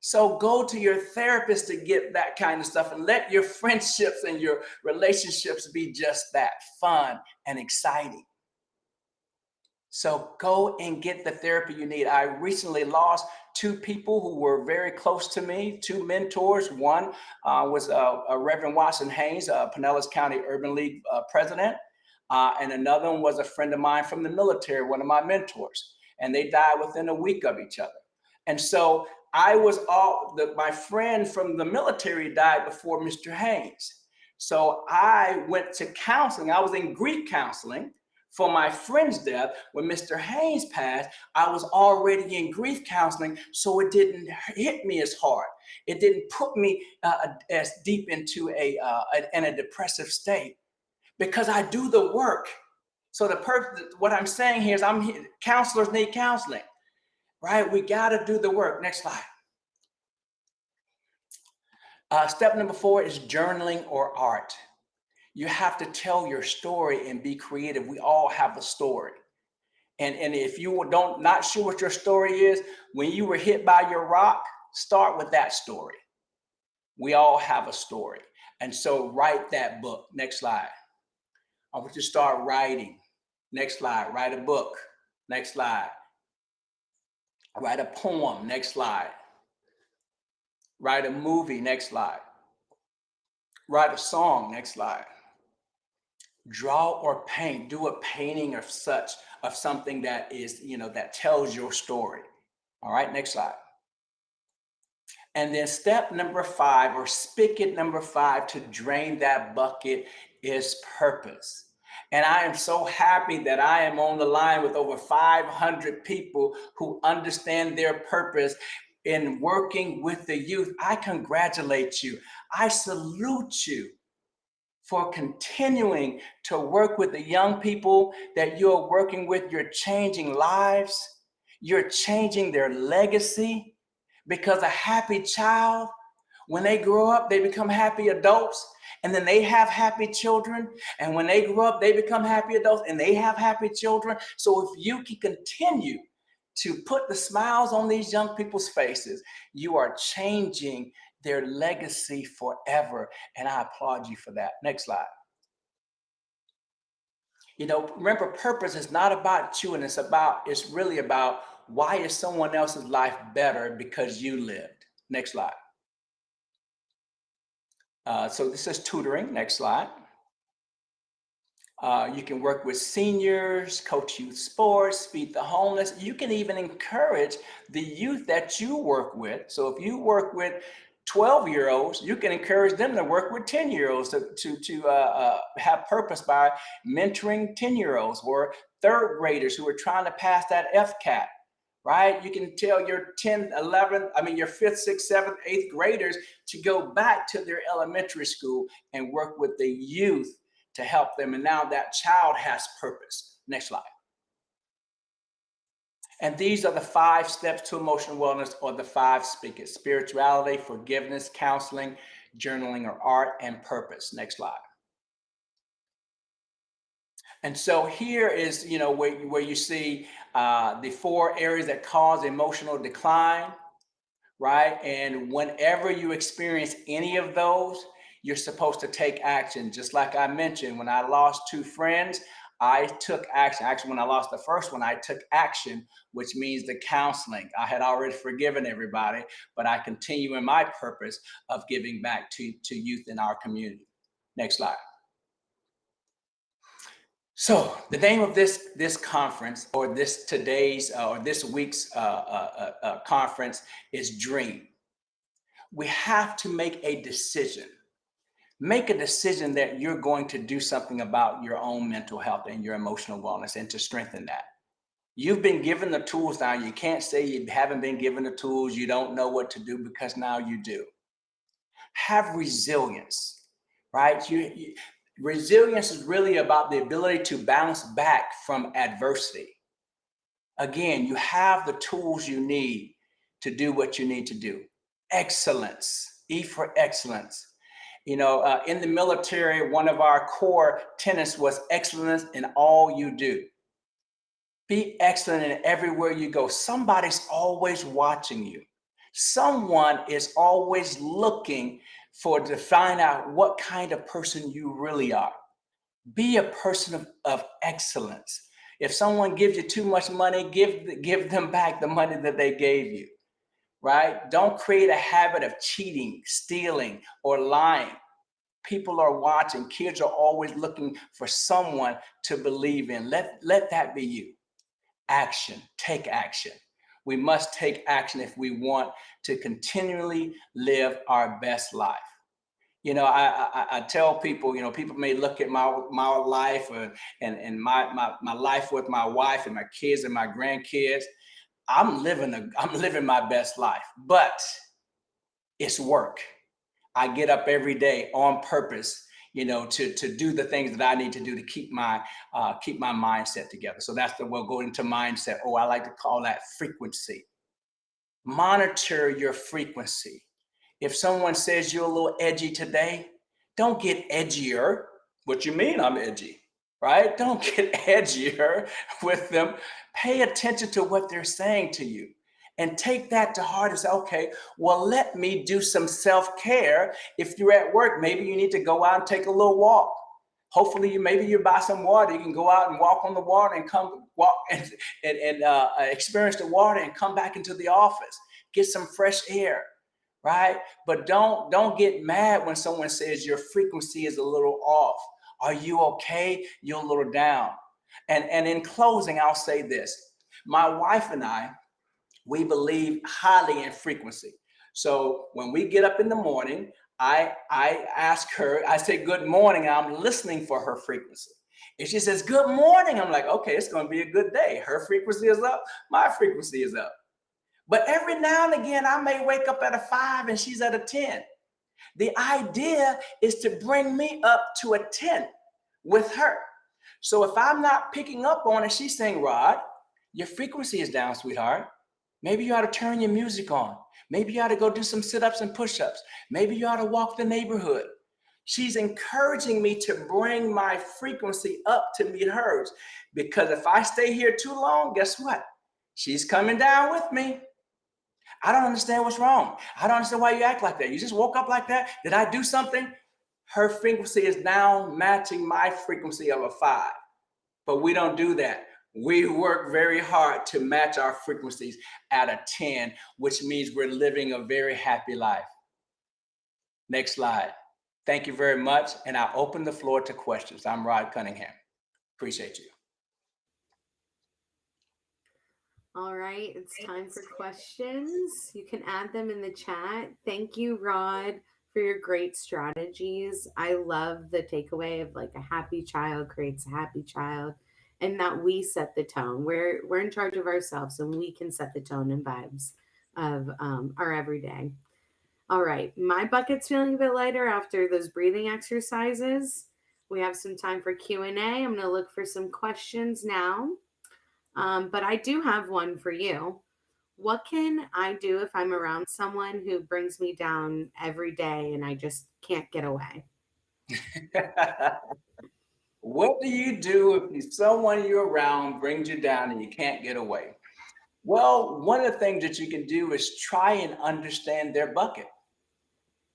So go to your therapist to get that kind of stuff, and let your friendships and your relationships be just that, fun and exciting. So go and get the therapy you need. I recently lost two people who were very close to me, two mentors. One was Reverend Watson Haynes, Pinellas County Urban League president. And another one was a friend of mine from the military, one of my mentors. And they died within a week of each other. And so my friend from the military died before Mr. Haynes. So I went to counseling. I was in grief counseling for my friend's death. When Mr. Haynes passed, I was already in grief counseling, so it didn't hit me as hard. It didn't put me as deep into in a depressive state, because I do the work. So what I'm saying here is, counselors need counseling, right? We got to do the work. Next slide. Step number 4 is journaling or art. You have to tell your story and be creative. We all have a story. And if you not sure what your story is, when you were hit by your rock, start with that story. We all have a story. And so write that book. Next slide. I want you to start writing. Next slide. Write a book. Next slide. Write a poem. Next slide. Write a movie. Next slide. Write a song. Next slide. Draw or paint. Do a painting of something that is, that tells your story. All right, next slide. And then step number 5, or spigot number 5, to drain that bucket, is purpose. And I am so happy that I am on the line with over 500 people who understand their purpose in working with the youth. I congratulate you. I salute you for continuing to work with the young people that you're working with. You're changing lives. You're changing their legacy, because a happy child, when they grow up, they become happy adults, and then they have happy children. And when they grow up, they become happy adults and they have happy children. So if you can continue to put the smiles on these young people's faces, you are changing their legacy forever. And I applaud you for that. Next slide. Remember, purpose is not about you, and it's really about, why is someone else's life better because you lived? Next slide. So this is tutoring. Next slide. You can work with seniors, coach youth sports, feed the homeless. You can even encourage the youth that you work with. So if you work with 12-year-olds, you can encourage them to work with 10-year-olds to have purpose by mentoring 10-year-olds or third graders who are trying to pass that FCAT, right? You can tell your 10, 11, your 5th, 6th, 7th, 8th graders to go back to their elementary school and work with the youth to help them. And now that child has purpose. Next slide. And these are the 5 steps to emotional wellness, or the 5 spigots: spirituality, forgiveness, counseling, journaling or art, and purpose. Next slide. And so here is, where you see the 4 areas that cause emotional decline, right? And whenever you experience any of those, you're supposed to take action. Just like I mentioned, when I lost 2 friends, I took action. Actually, when I lost the first one, I took action, which means the counseling. I had already forgiven everybody, but I continue in my purpose of giving back to youth in our community. Next slide. So the name of this conference, or this week's conference, is Dream. We have to make a decision. Make a decision that you're going to do something about your own mental health and your emotional wellness, and to strengthen that. You've been given the tools now. You can't say you haven't been given the tools, you don't know what to do, because now you do. Have resilience, right? Resilience is really about the ability to bounce back from adversity. Again, you have the tools you need to do what you need to do. Excellence, E for excellence. In the military, one of our core tenets was excellence in all you do. Be excellent in everywhere you go. Somebody's always watching you. Someone is always looking to find out what kind of person you really are. Be a person of excellence. If someone gives you too much money, give them back the money that they gave you, right? Don't create a habit of cheating, stealing, or lying. People are watching. Kids are always looking for someone to believe in. Let that be you. Action. Take action. We must take action if we want to continually live our best life. I tell people, people may look at my life and my life with my wife and my kids and my grandkids. I'm living my best life, but it's work. I get up every day on purpose, to do the things that I need to do to keep my mindset together. So we'll go into mindset. I like to call that frequency. Monitor your frequency. If someone says you're a little edgy today, don't get edgier. What you mean I'm edgy, right? Don't get edgier with them. Pay attention to what they're saying to you and take that to heart and say, okay, well, let me do some self-care. If you're at work, maybe you need to go out and take a little walk. Hopefully, maybe you buy some water. You can go out and walk on the water and come walk and experience the water and come back into the office. Get some fresh air. Right? But don't get mad when someone says your frequency is a little off. Are you okay? You're a little down. And in closing, I'll say this. My wife and I, we believe highly in frequency. So when we get up in the morning, I ask her, I say, good morning. I'm listening for her frequency. If she says, good morning, I'm like, okay, it's going to be a good day. Her frequency is up. My frequency is up. But every now and again, I may wake up at a 5 and she's at a 10. The idea is to bring me up to a 10 with her. So if I'm not picking up on it, she's saying, Rod, your frequency is down, sweetheart. Maybe you ought to turn your music on. Maybe you ought to go do some sit-ups and push-ups. Maybe you ought to walk the neighborhood. She's encouraging me to bring my frequency up to meet hers. Because if I stay here too long, guess what? She's coming down with me. I don't understand what's wrong. I don't understand why you act like that. You just woke up like that? Did I do something? Her frequency is now matching my frequency of a 5. But we don't do that. We work very hard to match our frequencies at a 10, which means we're living a very happy life. Next slide. Thank you very much. And I open the floor to questions. I'm Rod Cunningham. Appreciate you. All right, it's time for questions. You can add them in the chat. Thank you, Rod, for your great strategies. I love the takeaway of like a happy child creates a happy child, and that we set the tone. We're in charge of ourselves, and we can set the tone and vibes of our everyday. All right, my bucket's feeling a bit lighter after those breathing exercises. We have some time for Q&A. I'm going to look for some questions now. But I do have one for you. What can I do if I'm around someone who brings me down every day and I just can't get away? What do you do if someone you're around brings you down and you can't get away? Well, one of the things that you can do is try and understand their bucket.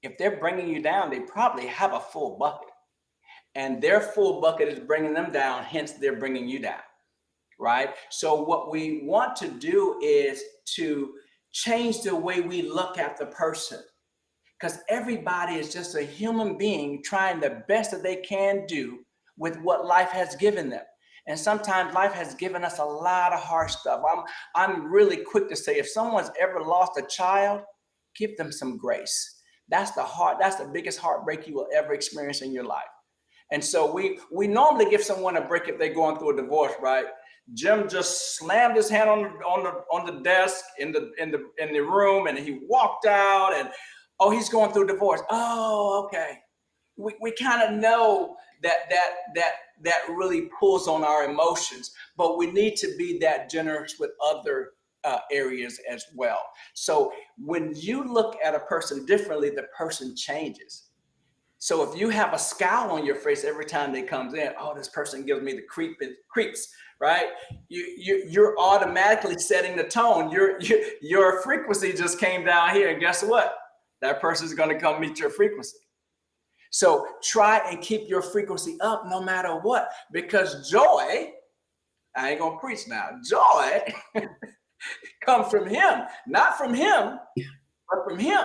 If they're bringing you down, they probably have a full bucket. And their full bucket is bringing them down, hence they're bringing you down. Right? So what we want to do is to change the way we look at the person, because everybody is just a human being trying the best that they can do with what life has given them. And sometimes life has given us a lot of harsh stuff. I'm really quick to say, if someone's ever lost a child, give them some grace. That's the biggest heartbreak you will ever experience in your life. And so we normally give someone a break if they're going through a divorce, right? Jim just slammed his hand on the desk in the room, and he walked out, and he's going through a divorce. Oh, okay. We kind of know that really pulls on our emotions, but we need to be that generous with other areas as well. So when you look at a person differently, the person changes. So if you have a scowl on your face every time they comes in, oh, this person gives me the creeps, right? You're automatically setting the tone. Your frequency just came down here, and guess what? That person is going to come meet your frequency. So try and keep your frequency up no matter what, because joy, I ain't gonna preach now, joy comes from him, not from him, but from him.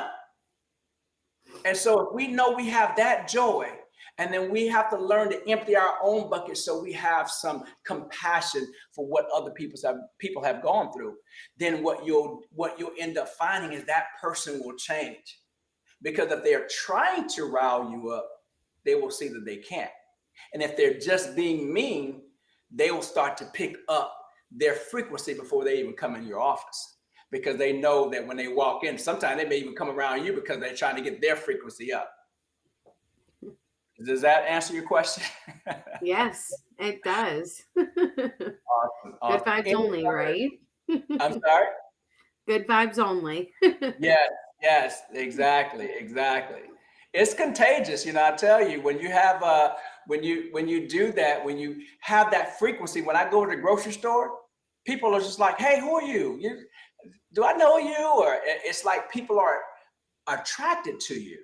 And so if we know we have that joy, and then we have to learn to empty our own bucket so we have some compassion for what other people have gone through, then what you'll end up finding is that person will change. Because if they're trying to rile you up, they will see that they can't. And if they're just being mean, they will start to pick up their frequency before they even come in your office. Because they know that when they walk in, sometimes they may even come around you because they're trying to get their frequency up. Does that answer your question? Yes, it does. Awesome. Good vibes only, right? I'm sorry? Good vibes only. Yes, exactly. It's contagious, I tell you, when you have when you do that, when you have that frequency. When I go to the grocery store, people are just like, hey, who are you? Do I know you? Or it's like people are attracted to you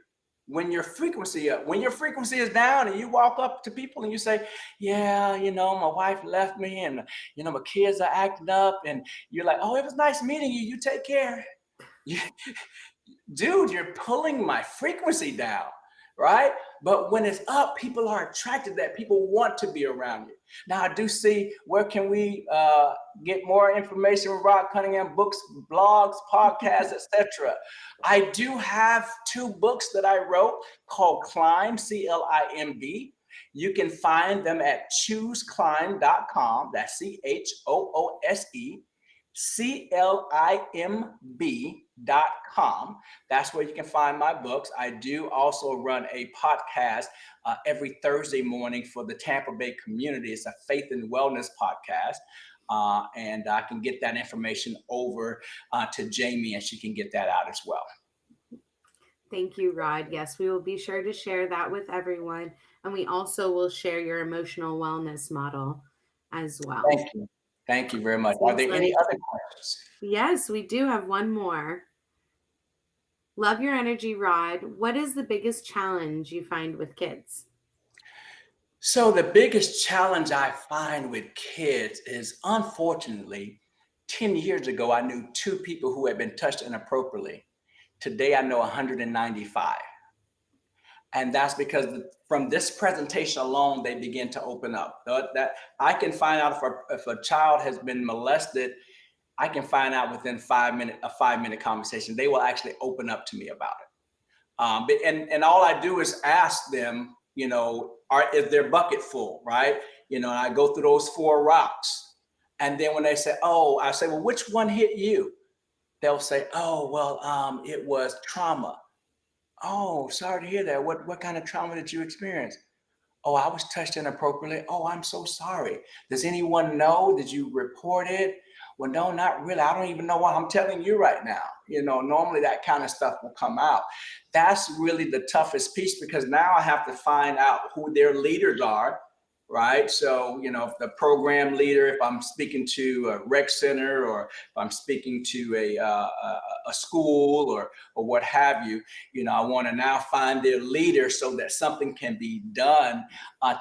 when your frequency up. When your frequency is down and you walk up to people and you say, yeah, my wife left me, and my kids are acting up, and you're like, oh, it was nice meeting you. You take care. Dude, you're pulling my frequency down, right? But when it's up, people are attracted, that people want to be around you. Now, I do see, where can we get more information with Rod Cunningham? Books, blogs, podcasts, etc. I do have 2 books that I wrote called Climb, CLIMB. You can find them at chooseclimb.com. That's CHOOSE. CLIMB.com. That's where you can find my books. I do also run a podcast every Thursday morning for the Tampa Bay community. It's a faith and wellness podcast. And I can get that information over to Jamie, and she can get that out as well. Thank you, Rod. Yes, we will be sure to share that with everyone. And we also will share your emotional wellness model as well. Thank you. Thank you very much. Are there any other questions? Yes, we do have one more. Love your energy, Rod. What is the biggest challenge you find with kids? So the biggest challenge I find with kids is, unfortunately, 10 years ago, I knew 2 people who had been touched inappropriately. Today, I know 195. And that's because from this presentation alone, they begin to open up. That I can find out if a child has been molested, I can find out within a 5-minute conversation. They will actually open up to me about it. And all I do is ask them, is their bucket full, right? And I go through those 4 rocks. And then when they say, oh, I say, well, which one hit you? They'll say, oh, well, it was trauma. Oh, sorry to hear that. What kind of trauma did you experience? Oh, I was touched inappropriately. Oh, I'm so sorry. Does anyone know? Did you report it? Well, no, not really. I don't even know what I'm telling you right now. Normally that kind of stuff will come out. That's really the toughest piece, because now I have to find out who their leaders are, right? So, if the program leader, if I'm speaking to a rec center, or if I'm speaking to a school or what have you, I want to now find their leader so that something can be done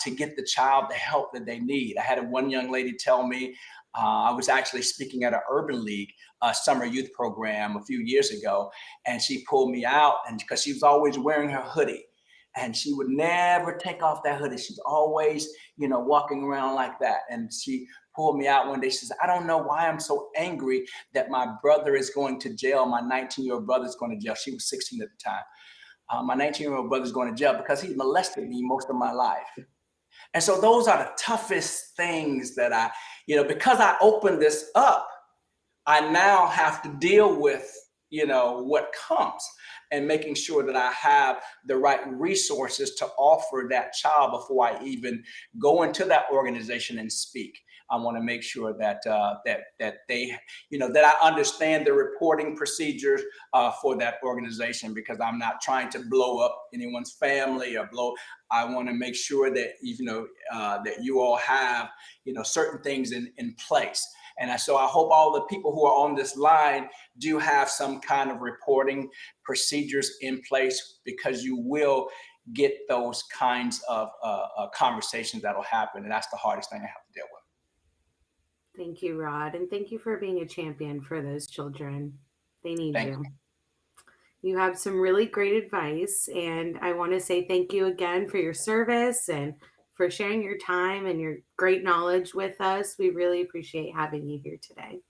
to get the child the help that they need. I had one young lady tell me, I was actually speaking at an Urban League summer youth program a few years ago, and she pulled me out, and because she was always wearing her hoodie, and she would never take off that hoodie. She's always, walking around like that. And she pulled me out one day. She says, I don't know why I'm so angry that my brother is going to jail. My 19-year-old brother is going to jail. She was 16 at the time. My 19-year-old brother is going to jail because he molested me most of my life. And so those are the toughest things that I, because I opened this up, I now have to deal with, what comes. and making sure that I have the right resources to offer that child before I even go into that organization and speak. I want to make sure that that they, that I understand the reporting procedures for that organization, because I'm not trying to blow up anyone's family or blow. I want to make sure that that you all have certain things in place. And so I hope all the people who are on this line do have some kind of reporting procedures in place, because you will get those kinds of conversations that'll happen. And that's the hardest thing I have to deal with. Thank you, Rod. And thank you for being a champion for those children. They need Thank you. You have some really great advice. And I want to say thank you again for your service and for sharing your time and your great knowledge with us. We really appreciate having you here today.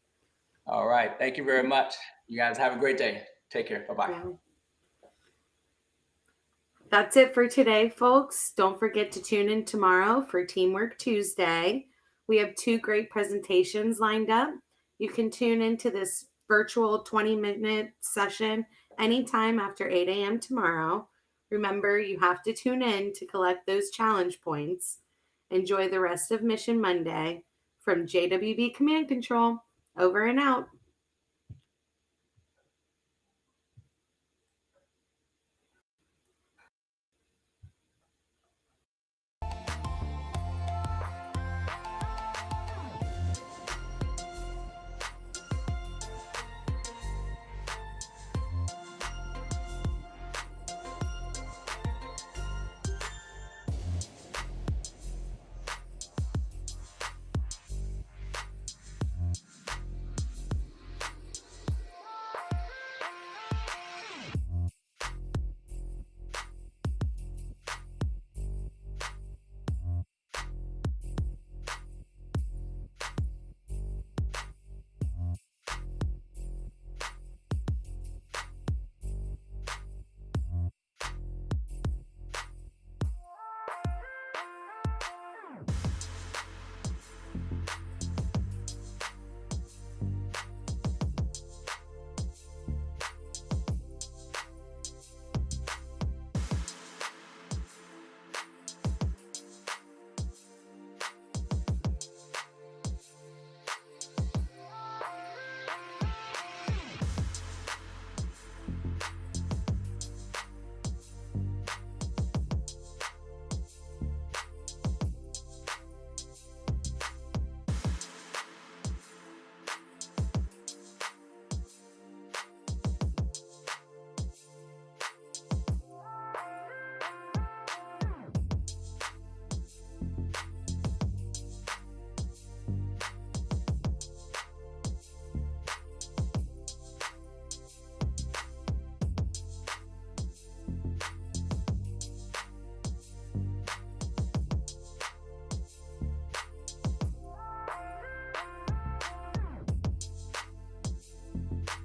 All right. Thank you very much. You guys have a great day. Take care. Bye-bye. Yeah. That's it for today, folks. Don't forget to tune in tomorrow for Teamwork Tuesday. We have 2 great presentations lined up. You can tune into this virtual 20-minute session anytime after 8 a.m. tomorrow. Remember, you have to tune in to collect those challenge points. Enjoy the rest of Mission Monday. From JWB Command Control, over and out.